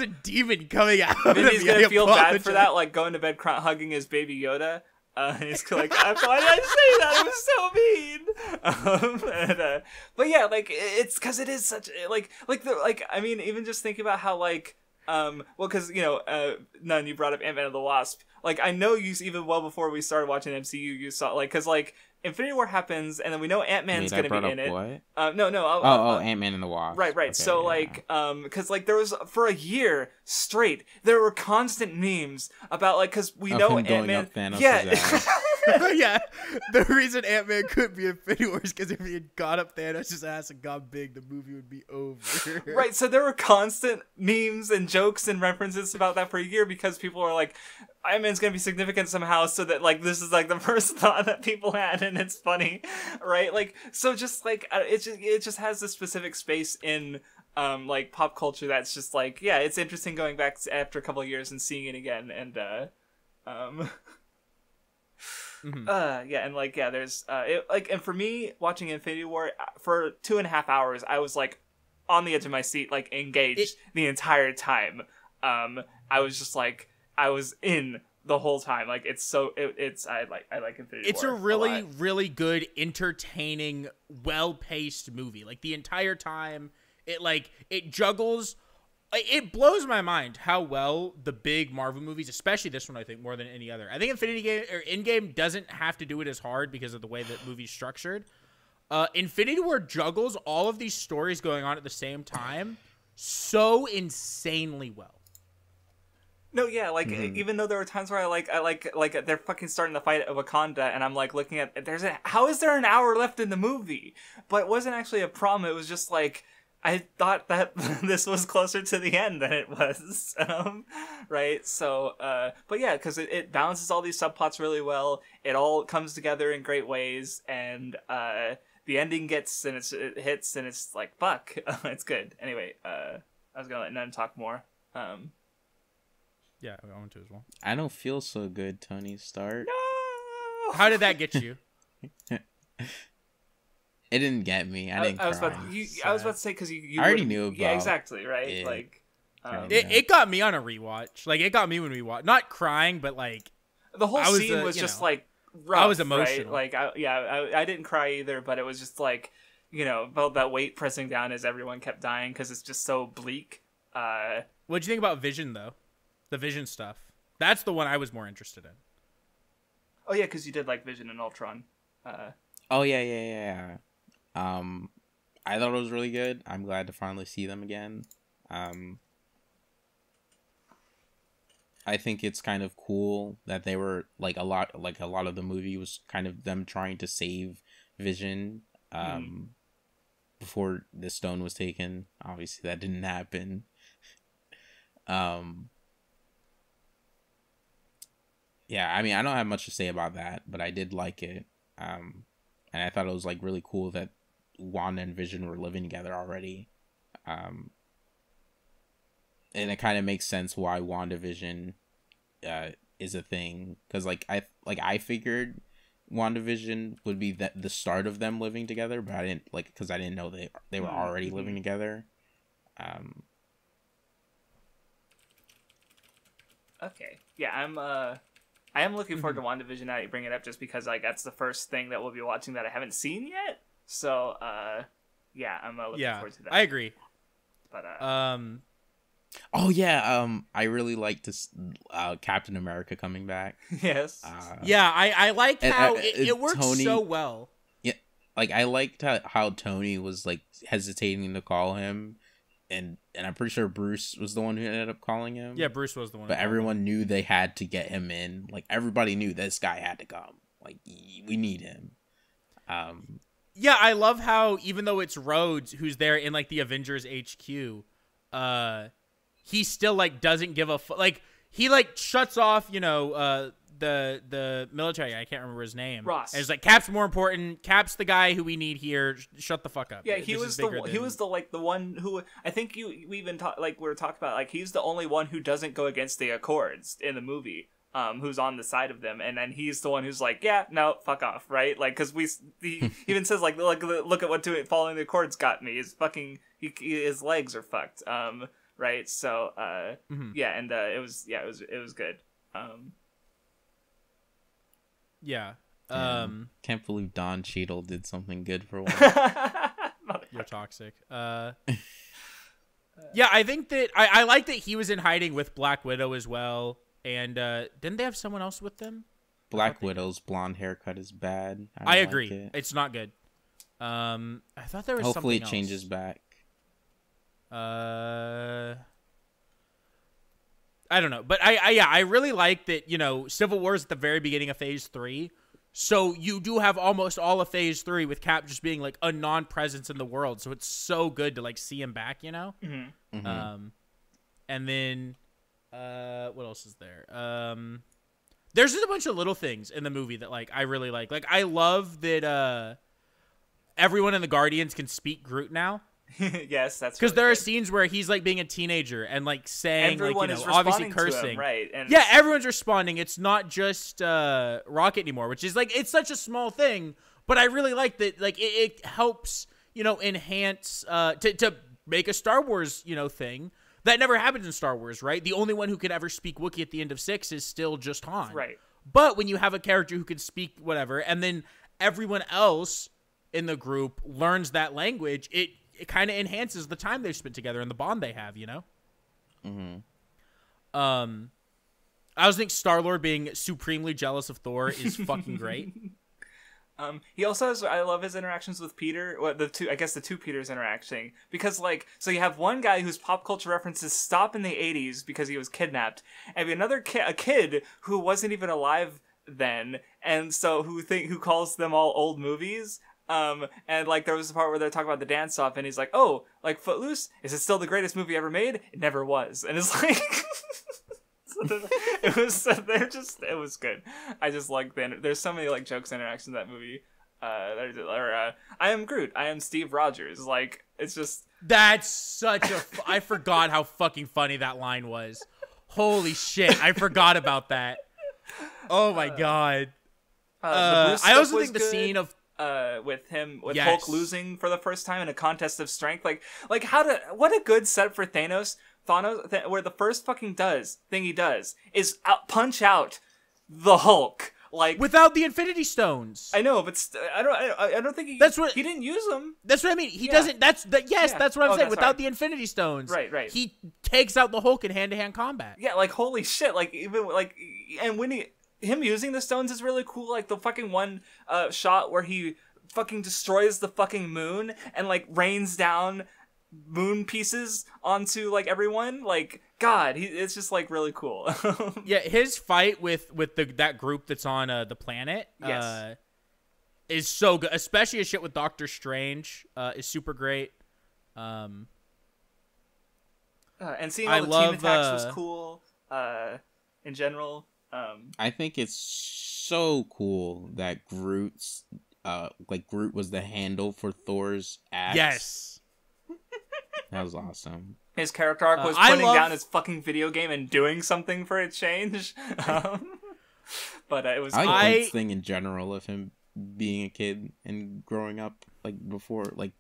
a demon coming out. Vinny's gonna feel bad for that, like going to bed hugging his baby Yoda. He's like, why did I say that? It was so mean. But yeah, like it's because it is such I mean, even just thinking about how well, because Nun, you brought up Ant-Man and the Wasp. Like, I know you even well before we started watching MCU, you saw because Infinity War happens, and then we know Ant-Man's gonna be in it. What? No. Ant-Man and the Wasp. Right. Okay, so because there was for a year straight, there were constant memes about because we know Ant-Man. Yeah, the reason Ant-Man couldn't be Infinity War is because if he had got up Thanos' ass and got big, the movie would be over. Right, so there were constant memes and jokes and references about that for a year because people were like, Iron Man's gonna be significant somehow, so that this is the first thought that people had, and it's funny, right? So just it just has this specific space in pop culture that's just yeah, it's interesting going back after a couple of years and seeing it again, and yeah, and there's and for me watching Infinity War for 2.5 hours, I was on the edge of my seat, engaged the entire time. I was just I was in the whole time. I like Infinity War. It's a really, really good, entertaining, well-paced movie. The entire time, it juggles. It blows my mind how well the big Marvel movies, especially this one, I think, more than any other. I think Endgame doesn't have to do it as hard because of the way that movie's structured. Infinity War juggles all of these stories going on at the same time so insanely well. No, yeah, even though there were times where I like they're fucking starting the fight at Wakanda, and I'm looking at how is there an hour left in the movie? But it wasn't actually a problem. It was just I thought that this was closer to the end than it was, right? So, but yeah, because it balances all these subplots really well. It all comes together in great ways, and the ending gits and it hits, and it's fuck, it's good. Anyway, I was gonna let Nun talk more. Yeah, I want to as well. I don't feel so good, Tony Stark. No! How did that get you? It didn't get me. I was about to say because you I already knew about. Yeah, exactly. Right. It. It got me on a rewatch. It got me when we watched. Not crying, but the whole scene was just rough. I was emotional. Right? I didn't cry either, but it was just felt that weight pressing down as everyone kept dying because it's just so bleak. What'd you think about Vision though? The Vision stuff. That's the one I was more interested in. Oh yeah, because you did like Vision and Ultron. Oh yeah. I thought it was really good. I'm glad to finally see them again. I think it's kind of cool that they were a lot of the movie was kind of them trying to save Vision before the stone was taken. Obviously that didn't happen. Yeah, I mean, I don't have much to say about that, but I did like it. And I thought it was really cool that Wanda and Vision were living together already. And it kind of makes sense why WandaVision is a thing, because I figured WandaVision would be the start of them living together, but I didn't because I didn't know they were already living together. Okay, yeah, I am looking forward to WandaVision now that you bring it up, just because that's the first thing that we'll be watching that I haven't seen yet. So yeah, I'm looking forward to that. I agree. But oh yeah, I really liked this Captain America coming back. Yes. Yeah, I liked how it worked Tony, so well. Yeah, I liked how Tony was hesitating to call him and I'm pretty sure Bruce was the one who ended up calling him. Yeah, Bruce was the one. But everyone knew they had to get him in. Like, everybody knew this guy had to come. Like, we need him. Yeah, I love how even though it's Rhodes who's there in like the Avengers HQ, he still like doesn't give a like he like shuts off, you know, the military guy, I can't remember his name. Ross. And it's like, Cap's more important. Cap's the guy who we need here. Shut the fuck up. Yeah, he was the one who I think we even we were talking about, like, he's the only one who doesn't go against the Accords in the movie. Who's on the side of them, and then he's the one who's like, yeah, no, fuck off, right? Like, because he even says like, look at what following the Accords got me. His fucking his legs are fucked. Right? So yeah, and it was good. Yeah. Can't believe Don Cheadle did something good for once. You're toxic. Yeah, I think that I like that he was in hiding with Black Widow as well. And didn't they have someone else with them? Black Widow's blonde haircut is bad. I agree. It's not good. I thought there was hopefully something it changes back. I don't know, but I really like that, you know, Civil War is at the very beginning of Phase 3, so you do have almost all of Phase 3 with Cap just being like a non-presence in the world, so it's so good to like see him back, you know. And then what else is there? There's just a bunch of little things in the movie that like I really like. Like, I love that everyone in the Guardians can speak Groot now. Yes, that's because really there are good. scenes where he's like being a teenager and like saying, everyone like, you is know, obviously responding to cursing, him, right? And yeah, everyone's responding. It's not just Rocket anymore, which is like, it's such a small thing, but I really like that. Like, it helps, you know, enhance to make a Star Wars, you know, thing that never happened in Star Wars, right? The only one who could ever speak Wookiee at the end of 6 is still just Han, right? But when you have a character who can speak whatever, and then everyone else in the group learns that language, it kind of enhances the time they've spent together and the bond they have, you know? I was thinking Star-Lord being supremely jealous of Thor is fucking great. He also has, I love his interactions with Peter, the two Peters interacting, because like, so you have one guy whose pop culture references stop in the 80s because he was kidnapped, and another a kid who wasn't even alive then, and so who calls them all old movies. And like there was a part where they're talking about the dance off, and he's like, "Oh, like Footloose, is it still the greatest movie ever made? It never was." And it's like, it was good. I just like there's so many like jokes and interactions in that movie. I am Groot. I am Steve Rogers. Like, it's just, that's such a. I forgot how fucking funny that line was. Holy shit! I forgot about that. Oh my god. I also think the scene of. With Hulk losing for the first time in a contest of strength, like what a good setup for Thanos, where the first fucking thing he does is punch out the Hulk, like, without the Infinity Stones. I know, but I don't think he didn't use them. That's what I mean. He doesn't. That's what I'm saying. Without the Infinity Stones, right. He takes out the Hulk in hand-to-hand combat. Yeah, like, holy shit, like, even like, and when him using the stones is really cool. Like the fucking one shot where he fucking destroys the fucking moon and like rains down moon pieces onto like everyone. Like, God, it's just like really cool. Yeah, his fight with that group that's on the planet is so good. Especially his shit with Doctor Strange is super great. And seeing all the team attacks was cool. In general. I think it's so cool that Groot was the handle for Thor's axe. Yes. That was awesome. His character arc was putting down his fucking video game and doing something for a change. But it was I like Groot's thing in general of him being a kid and growing up, like, before, like,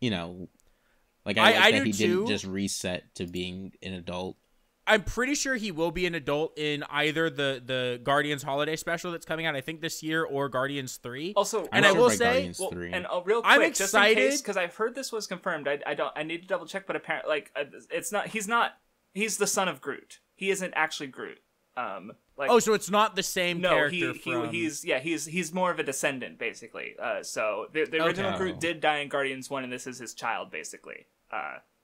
you know, like, I like that he didn't just reset to being an adult. I'm pretty sure he will be an adult in either the Guardians Holiday Special that's coming out, I think, this year, or Guardians 3. Also, and I will say, real quick, I'm excited because I've heard this was confirmed. I need to double check, but apparently, like, it's not. He's the son of Groot. He isn't actually Groot. So it's not the same character. He's more of a descendant, basically. So the original Groot did die in Guardians 1, and this is his child, basically.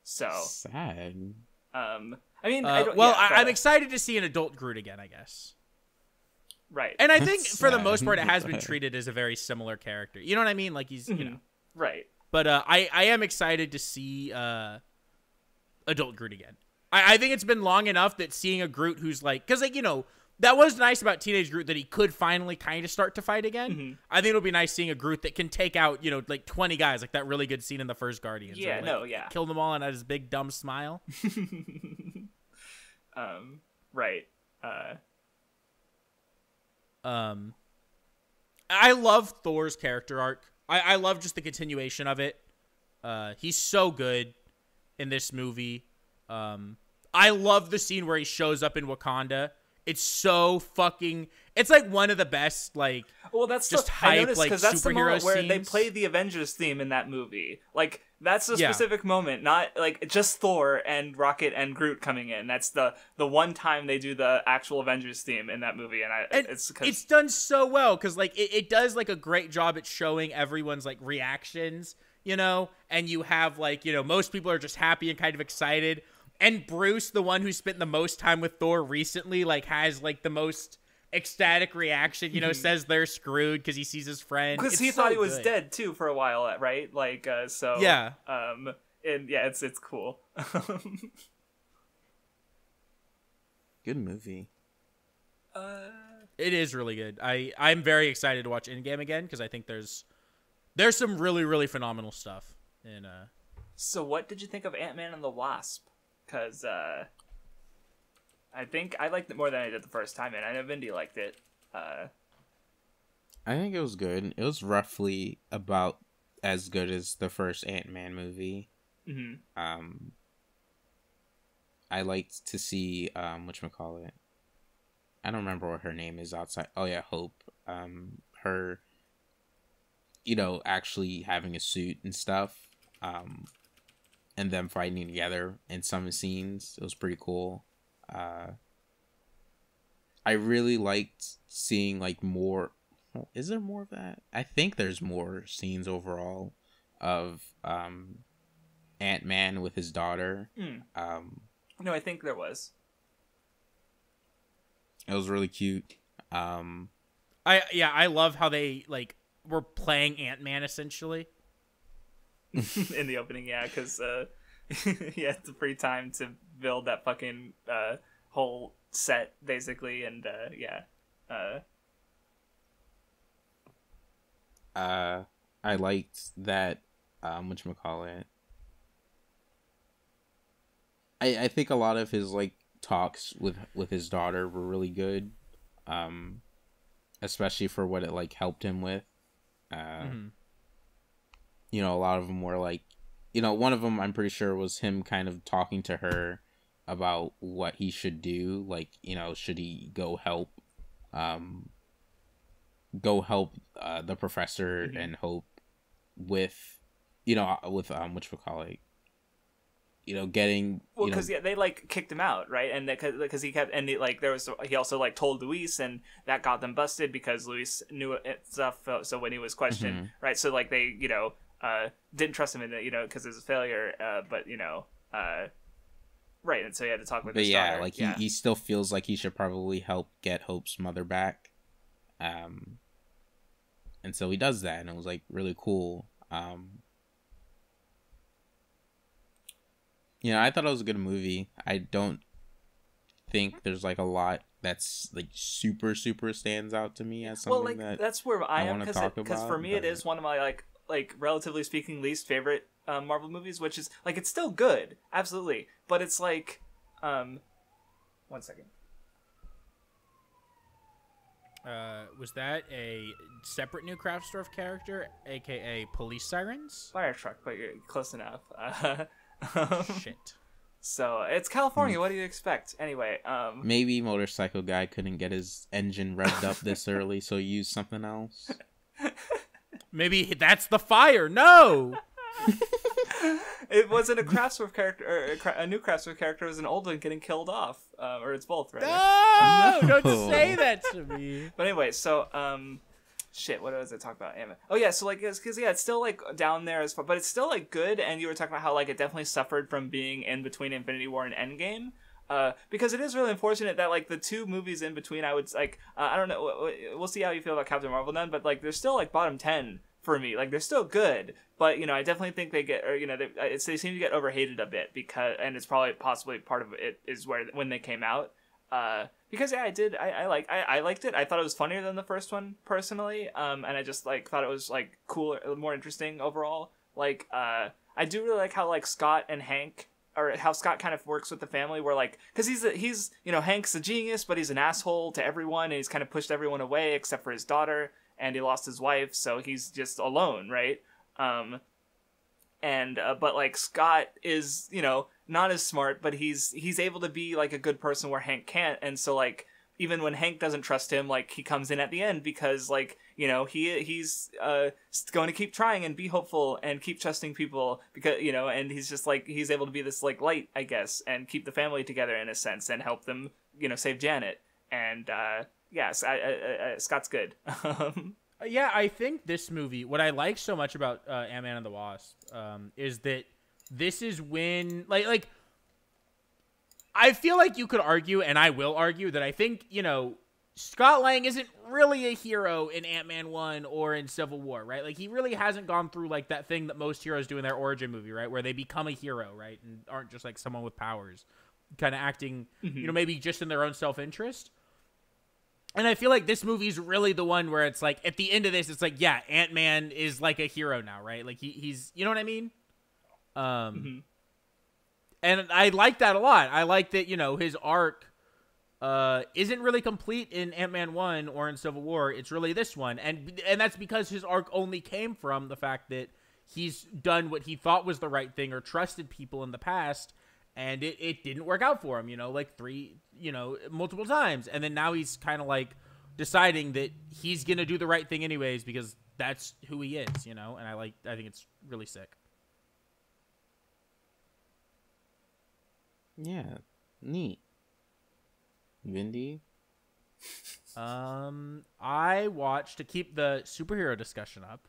So sad. I mean, I'm excited to see an adult Groot again, I guess. Right. And I think for the most part, it has been treated as a very similar character. You know what I mean? Like he's, you know. Right. But I am excited to see adult Groot again. I think it's been long enough that seeing a Groot who's like, because like, you know, that was nice about Teenage Groot that he could finally kind of start to fight again. I think it'll be nice seeing a Groot that can take out, you know, like 20 guys, like that really good scene in the first Guardians. Yeah, like, kill them all and had his big dumb smile. Right. I love Thor's character arc. I love just the continuation of it. He's so good in this movie. I love the scene where he shows up in Wakanda. It's so fucking. It's like one of the best. Like, well, that's just I hype noticed, like that's the superhero moment where scenes. they play the Avengers theme in that movie. Like that's the specific moment, not like just Thor and Rocket and Groot coming in. That's the one time they do the actual Avengers theme in that movie, and it's done so well because like it does like a great job at showing everyone's like reactions, you know, and you have like, you know, most people are just happy and kind of excited. And Bruce, the one who spent the most time with Thor recently, like has like the most ecstatic reaction, you know, says they're screwed because he sees his friend. Because he thought he was dead too for a while, right? Like, so yeah. And yeah, it's cool. Good movie. It is really good. I'm very excited to watch Endgame again because I think there's some really, really phenomenal stuff in. So what did you think of Ant-Man and the Wasp? Because I think I liked it more than I did the first time, and I know Vindy liked it. I think it was good. It was roughly about as good as the first Ant-Man movie. I liked to see whatchamacallit. I don't remember what her name is outside. Oh yeah, Hope. Her, you know, actually having a suit and stuff. And them fighting together in some scenes. It was pretty cool. I really liked seeing like more. Is there more of that? I think there's more scenes overall of Ant-Man with his daughter. No, I think there was. It was really cute. I love how they like were playing Ant-Man essentially. In the opening, yeah, because he had the free time to build that fucking whole set, basically, and I liked that, whatchamacallit. I think a lot of his, like, talks with his daughter were really good, especially for what it, like, helped him with. You know, a lot of them were like, you know, one of them I'm pretty sure was him kind of talking to her about what he should do. Like, you know, should he go help the professor and Hope with, you know, with whatchamacallit, you know, getting, well, because they like kicked him out, right? And because he kept, and he also like told Luis, and that got them busted because Luis knew it stuff. So when he was questioned, right? So like they, you know, didn't trust him in it, you know, because it was a failure. But you know, right, and so he had to talk with his daughter. Like he still feels like he should probably help get Hope's mother back. And so he does that, and it was like really cool. You know, I thought it was a good movie. I don't think there's like a lot that's like super stands out to me as something that's where I am, because for me it is one of my like relatively speaking least favorite Marvel movies, which is like it's still good, absolutely, but it's like 1 second. Was that a separate new Craftsdwarf character, aka Police Sirens? Fire truck, but you're close enough. Shit. So it's California. What do you expect? Anyway, maybe Motorcycle Guy couldn't get his engine revved up this early, so he used something else. Maybe that's the fire. No. It wasn't a Craftsdwarf character, or a new Craftsdwarf character. It was an old one getting killed off, or it's both, right? No, don't say that to me. But anyway, so shit, what was I talking about? Anime. Oh yeah, so like, because it's still like down there as far, but it's still like good. And you were talking about how like it definitely suffered from being in between Infinity War and Endgame. Because it is really unfortunate that like the two movies in between, I would like, I don't know, we'll see how you feel about Captain Marvel then, but like they're still like bottom 10 for me. Like they're still good, but you know, I definitely think they get, or you know, they seem to get overhated a bit because, and it's probably possibly part of it is when they came out. Because yeah, I liked it. I thought it was funnier than the first one personally. And I just like thought it was like cooler, more interesting overall. Like, I do really like how like Scott and Hank, or how Scott kind of works with the family, where like, because he's you know, Hank's a genius, but he's an asshole to everyone, and he's kind of pushed everyone away except for his daughter, and he lost his wife, so he's just alone, right? But like Scott is, you know, not as smart, but he's able to be like a good person where Hank can't, and so like even when Hank doesn't trust him, like he comes in at the end because like, you know, he's going to keep trying and be hopeful and keep trusting people because, you know, and he's just like, he's able to be this like light, I guess, and keep the family together in a sense and help them, you know, save Janet. And yes, Scott's good. Yeah, I think this movie, what I like so much about Ant-Man and the Wasp, is that this is when, like, I feel like you could argue, and I will argue, that I think, you know, Scott Lang isn't really a hero in Ant-Man 1 or in Civil War, right? Like, he really hasn't gone through, like, that thing that most heroes do in their origin movie, right? Where they become a hero, right? And aren't just, like, someone with powers. Kind of acting, you know, maybe just in their own self-interest. And I feel like this movie's really the one where it's like, at the end of this, it's like, yeah, Ant-Man is like a hero now, right? Like he's, you know what I mean? And I like that a lot. I like that, you know, his arc isn't really complete in Ant-Man 1 or in Civil War. It's really this one. And that's because his arc only came from the fact that he's done what he thought was the right thing or trusted people in the past, and it didn't work out for him, you know, like multiple times. And then now he's kind of like deciding that he's going to do the right thing anyways because that's who he is, you know? And I think it's really sick. Yeah, neat. Vindy? I watched, to keep the superhero discussion up,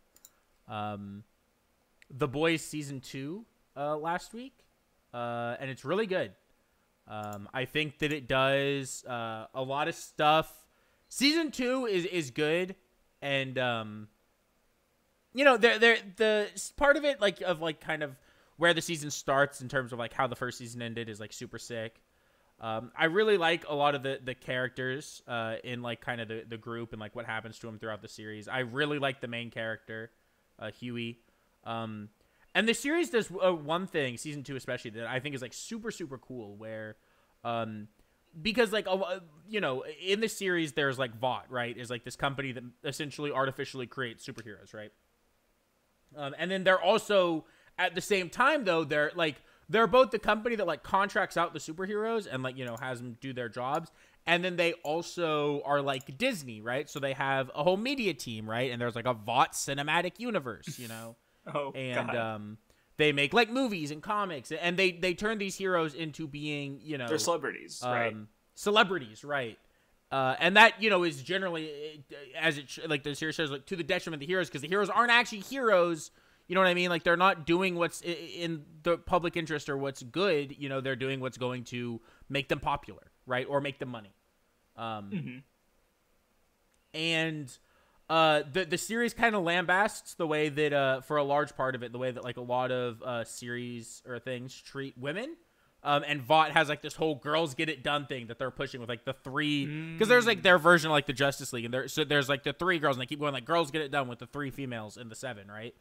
The Boys Season 2 last week. And it's really good. I think that it does a lot of stuff. Season 2 is good, and you know, the part of it, like of like kind of where the season starts in terms of like how the first season ended is like super sick. I really like a lot of the characters in like kind of the group and like what happens to them throughout the series. I really like the main character, Huey. And the series does one thing, season 2 especially, that I think is like super, super cool, where, because like, you know, in the series there's like WattheWut, right? Is like this company that essentially artificially creates superheroes, right? And then they're also, at the same time though, they're both the company that like contracts out the superheroes and like, you know, has them do their jobs. And then they also are like Disney, right? So they have a whole media team, right? And there's like a WattheWut cinematic universe, you know? They make like movies and comics, and they turn these heroes into being, you know, they're celebrities, right? Celebrities, right? And that, you know, is generally, as it like the series says, like to the detriment of the heroes, because the heroes aren't actually heroes. You know what I mean? Like they're not doing what's in the public interest or what's good. You know, they're doing what's going to make them popular, right, or make them money. And the series kind of lambasts the way that for a large part of it, the way that like a lot of series or things treat women. And WattheWut has like this whole girls get it done thing that they're pushing with like the three, because there's like their version of like the Justice League, and there's like the 3 girls, and they keep going like girls get it done with the 3 females and the 7, right?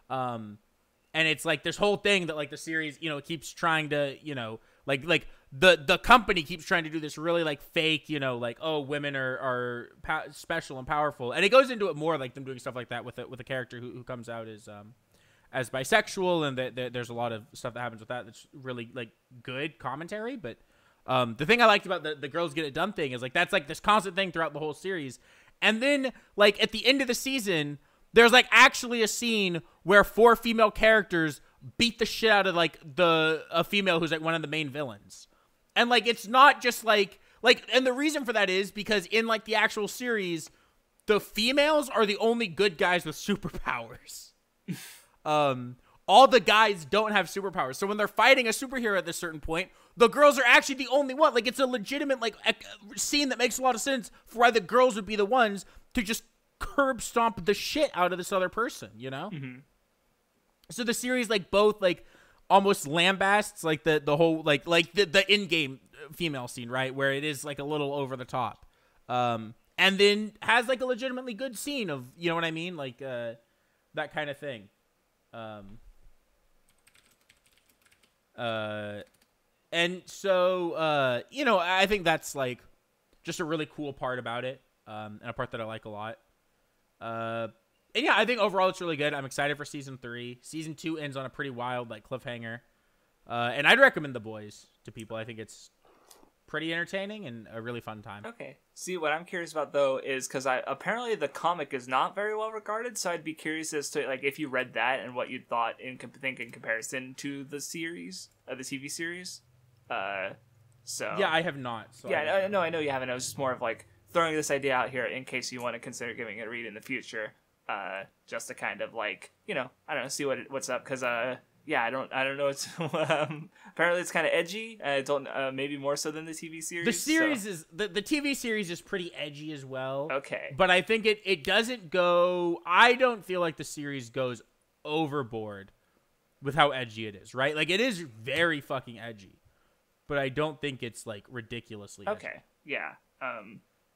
And it's like this whole thing that like the series, you know, keeps trying to, you know, like the company keeps trying to do this really like fake, you know, like, oh, women are special and powerful, and it goes into it more like them doing stuff like that with a character who comes out as bisexual, and there's a lot of stuff that happens with that that's really like good commentary. But the thing I liked about the girls get it done thing is like that's like this constant thing throughout the whole series. And then like at the end of the season, there's like actually a scene where 4 female characters beat the shit out of like a female who's like one of the main villains. And like it's not just like and the reason for that is because in like the actual series, the females are the only good guys with superpowers. All the guys don't have superpowers. So when they're fighting a superhero at this certain point, the girls are actually the only one. Like, it's a legitimate, like, scene that makes a lot of sense for why the girls would be the ones to just curb stomp the shit out of this other person, you know? Mm-hmm. So the series, like, both, like, almost lambasts, like, the whole, like the in-game female scene, right? Where it is, like, a little over the top. And then has, like, a legitimately good scene of, you know what I mean? Like, that kind of thing. And so, you know, I think that's, like, just a really cool part about it, and a part that I like a lot. And yeah, I think overall it's really good. I'm excited for season 3. Season 2 ends on a pretty wild, like, cliffhanger. And I'd recommend The Boys to people. I think it's pretty entertaining and a really fun time. Okay. See, what I'm curious about, though, is because apparently the comic is not very well regarded, so I'd be curious as to, like, if you read that and what you thought in comparison to the series, the TV series. So yeah, I have not. So yeah, I know you haven't. It was just more of, like, throwing this idea out here in case you want to consider giving it a read in the future. Just to kind of, like, you know, I don't know, see what's up, because yeah, I don't know. It's apparently it's kind of edgy. I don't maybe more so than the TV series. The series is the TV series is pretty edgy as well. Okay, but I think it doesn't go. I don't feel like the series goes overboard with how edgy it is. Right, like, it is very fucking edgy, but I don't think it's, like, ridiculously edgy. Okay, yeah.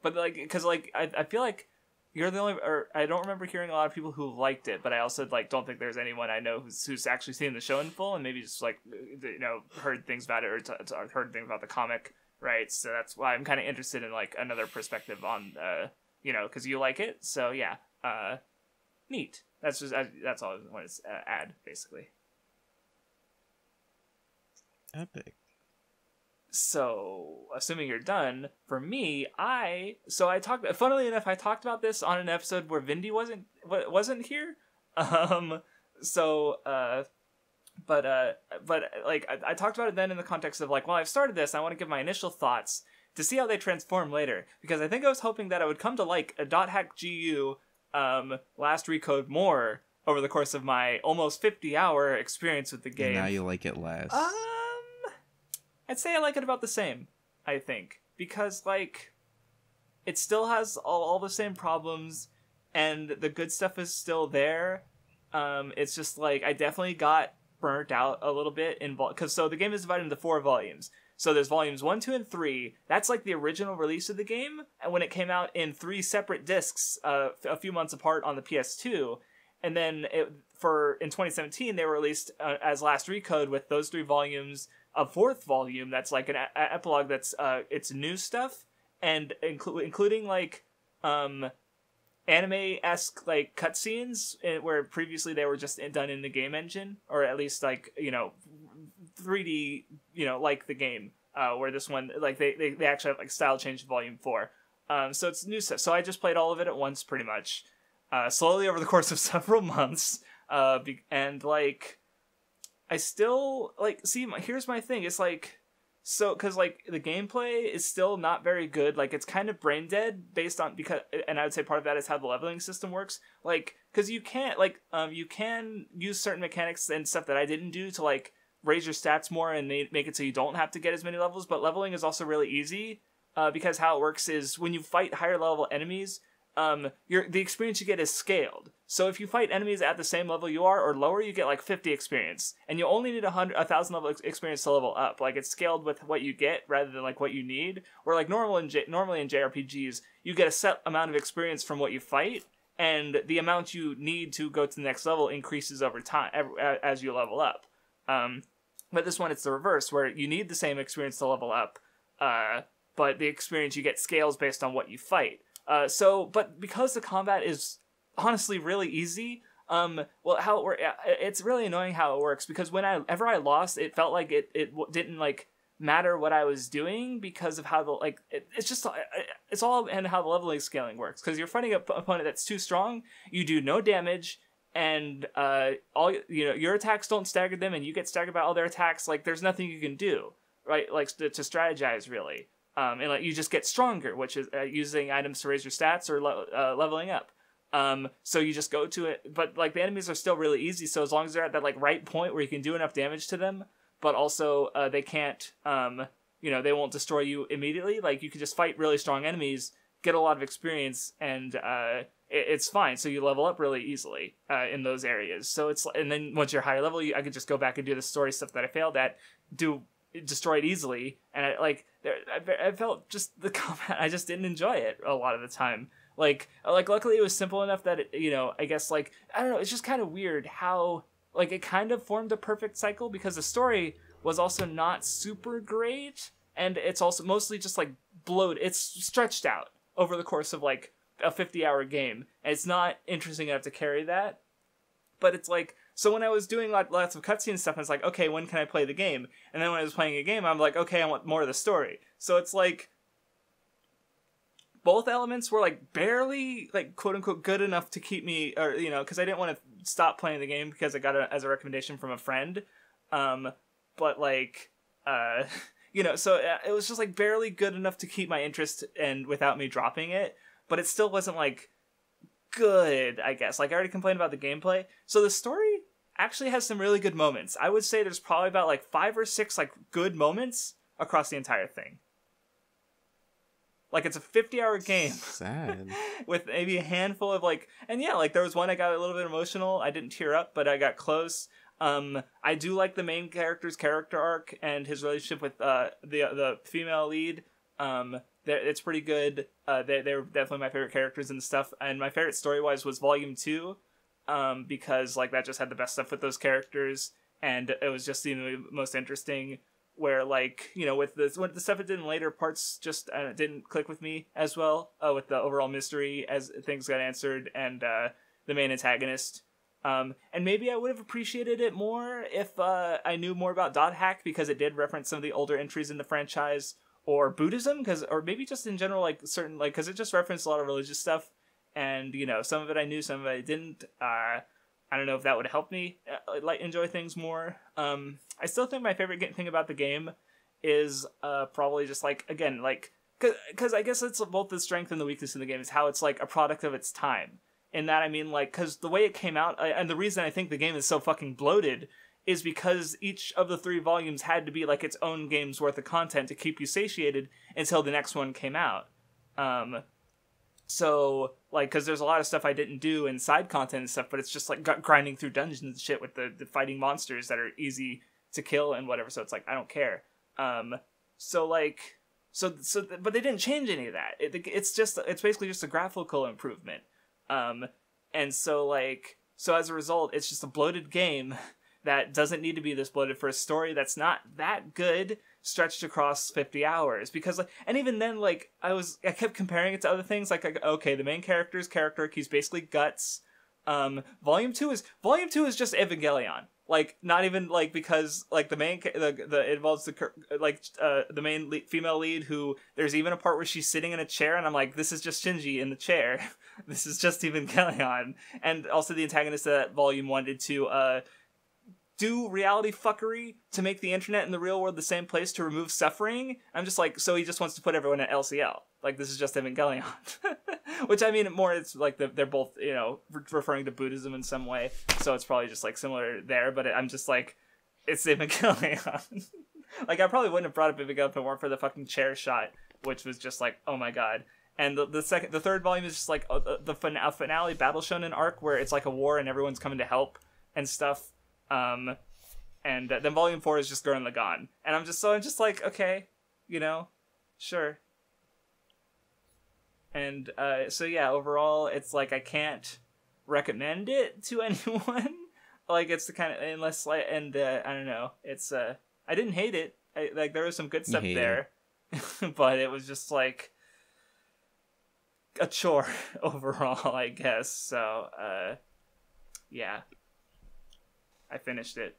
But, like, because, like, I feel like you're the only, or I don't remember hearing a lot of people who liked it, but I also, like, don't think there's anyone I know who's actually seen the show in full and maybe just, like, you know, heard things about it or heard things about the comic, right? So that's why I'm kind of interested in, like, another perspective on, you know, because you like it. So yeah, neat. That's all I want to add, basically. Epic. So, assuming you're done, for me, funnily enough, I talked about this on an episode where Vindy wasn't here. But like, I talked about it then in the context of, like, well, I've started this, I want to give my initial thoughts to see how they transform later, because I think I was hoping that I would come to like a .hack GU, Last Recode more over the course of my almost 50-hour experience with the game. And now you like it less. I'd say I like it about the same, I think. Because, like, it still has all the same problems, and the good stuff is still there. It's just, like, I definitely got burnt out a little bit because so the game is divided into 4 volumes. So there's volumes 1, 2, and 3. That's, like, the original release of the game, and when it came out in 3 separate discs a few months apart on the PS2. And then in 2017, they were released as Last Recode with those 3 volumes, a 4th volume that's like an epilogue that's it's new stuff, and including, like, anime-esque, like, cutscenes where previously they were just done in the game engine, or at least, like, you know, 3D, you know, like the game, where this one, like, they actually have, like, style change volume 4. So it's new stuff. So I just played all of it at once, pretty much, slowly over the course of several months, and, like, I still, like, see, here's my thing. It's, like, so, because, like, the gameplay is still not very good. Like, it's kind of brain dead and I would say part of that is how the leveling system works. Like, because you can't, like, you can use certain mechanics and stuff that I didn't do to, like, raise your stats more and make it so you don't have to get as many levels. But leveling is also really easy, because how it works is when you fight higher level enemies, the experience you get is scaled. So if you fight enemies at the same level you are or lower, you get like 50 experience, and you only need 1,000 level experience to level up. Like, it's scaled with what you get rather than like what you need. Where, like, normally in JRPGs, you get a set amount of experience from what you fight, and the amount you need to go to the next level increases over time as you level up. But this one, it's the reverse, where you need the same experience to level up, but the experience you get scales based on what you fight. But because the combat is honestly really easy, it's really annoying how it works, because whenever I lost, it felt like it didn't, like, matter what I was doing because of how it's all in how the leveling scaling works. Because you're fighting an opponent that's too strong, you do no damage, and your attacks don't stagger them, and you get staggered by all their attacks. Like, there's nothing you can do, right? Like, to strategize, really. and like you just get stronger, which is using items to raise your stats or leveling up. So you just go to it, but like the enemies are still really easy. So as long as they're at that like right point where you can do enough damage to them, but also they can't, they won't destroy you immediately. Like you can just fight really strong enemies, get a lot of experience, and it's fine. So you level up really easily in those areas. So and then once you're higher level, I could just go back and do the story stuff that I failed at, destroy it easily, and I felt just the combat. I just didn't enjoy it a lot of the time. Like luckily it was simple enough that I guess like I don't know. It's just kind of weird how like it kind of formed a perfect cycle because the story was also not super great, and it's also mostly just like bloated. It's stretched out over the course of like a 50-hour game, and it's not interesting enough to carry that. But it's like, so when I was doing lots of cutscene stuff, I was like, okay, when can I play the game? And then when I was playing a game, I'm like, okay, I want more of the story. So it's like, both elements were like barely like quote unquote good enough to keep me, or because I didn't want to stop playing the game because I got it as a recommendation from a friend. But like, so it was just like barely good enough to keep my interest and without me dropping it. But it still wasn't like good, I guess. Like I already complained about the gameplay. So the story actually has some really good moments. I would say there's probably about like 5 or 6 like good moments across the entire thing. Like it's a 50-hour game. Sad. With maybe a handful of like, and yeah, like there was one I got a little bit emotional. I didn't tear up, but I got close. I do like the main character's character arc and his relationship with the female lead. It's pretty good. They're definitely my favorite characters and stuff. And my favorite story-wise was Volume 2, because like that just had the best stuff with those characters, and it was just the most interesting. Where like with the stuff it did in later parts just didn't click with me as well with the overall mystery as things got answered and the main antagonist. And maybe I would have appreciated it more if I knew more about Dot Hack, because it did reference some of the older entries in the franchise, or Buddhism, or maybe just in general like certain like because it just referenced a lot of religious stuff, and some of it I knew, some of it I didn't. I don't know if that would help me enjoy things more. I still think my favorite thing about the game is probably just like, again, like, because I guess it's both the strength and the weakness in the game is how it's like a product of its time. In that I mean like, because the way it came out, and the reason I think the game is so fucking bloated is because each of the 3 volumes had to be like its own game's worth of content to keep you satiated until the next one came out. So, like, because there's a lot of stuff I didn't do in side content and stuff, but it's just, like, grinding through dungeons and shit with the fighting monsters that are easy to kill and whatever, so it's like, I don't care. But they didn't change any of that. It's basically just a graphical improvement. And so, like, so as a result, it's just a bloated game that doesn't need to be this bloated for a story that's not that good, stretched across 50 hours. Because like, and even then, like I kept comparing it to other things. Like, okay, the main character's character arc, he's basically Guts. Volume 2 is just Evangelion. Like, not even like, because like the main it involves the main female lead, who there's even a part where she's sitting in a chair, and I'm like, this is just Shinji in the chair. This is just Evangelion. And also the antagonist of that volume wanted to do reality fuckery to make the internet and the real world the same place to remove suffering. I'm just like, so he just wants to put everyone at LCL. Like, this is just Evangelion. Which, I mean, more, it's like they're both, referring to Buddhism in some way. So it's probably just, like, similar there. But I'm just like, it's Evangelion. Like, I probably wouldn't have brought up Evangelion if it weren't for the fucking chair shot, which was just like, oh my god. And the third volume is just like the finale Battle Shonen arc, where it's like a war and everyone's coming to help and stuff. And then volume 4 is just Gurren Lagann. And I'm just like, okay, sure. And, so yeah, overall, it's like, I can't recommend it to anyone. Like, it's the kind of, unless, like, and, I don't know, it's, I didn't hate it. Like, there was some good stuff there. But it was just, like, a chore overall, I guess. So, yeah. I finished it.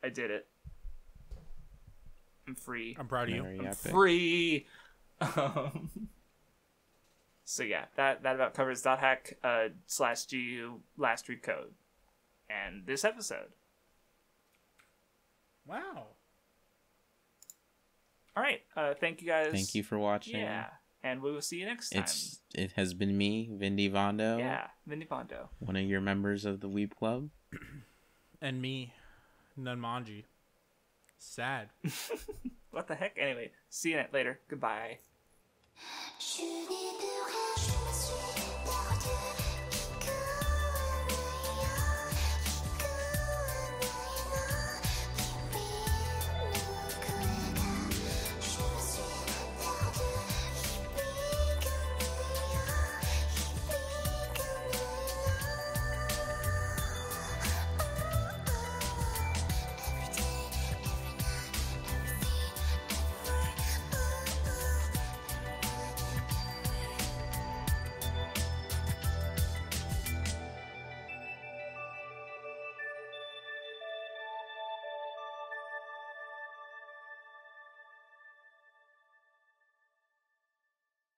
I did it. I'm free. I'm proud of you. I'm free. So yeah, that about covers .hack /GU last week code and this episode. Wow. All right. Thank you guys. Thank you for watching. Yeah. And we will see you next time. It has been me, Vindy Vondo. Yeah, Vindy Vondo. One of your members of the Weeb Club. And me, Nunmanji. Sad. What the heck? Anyway, see you later. Goodbye.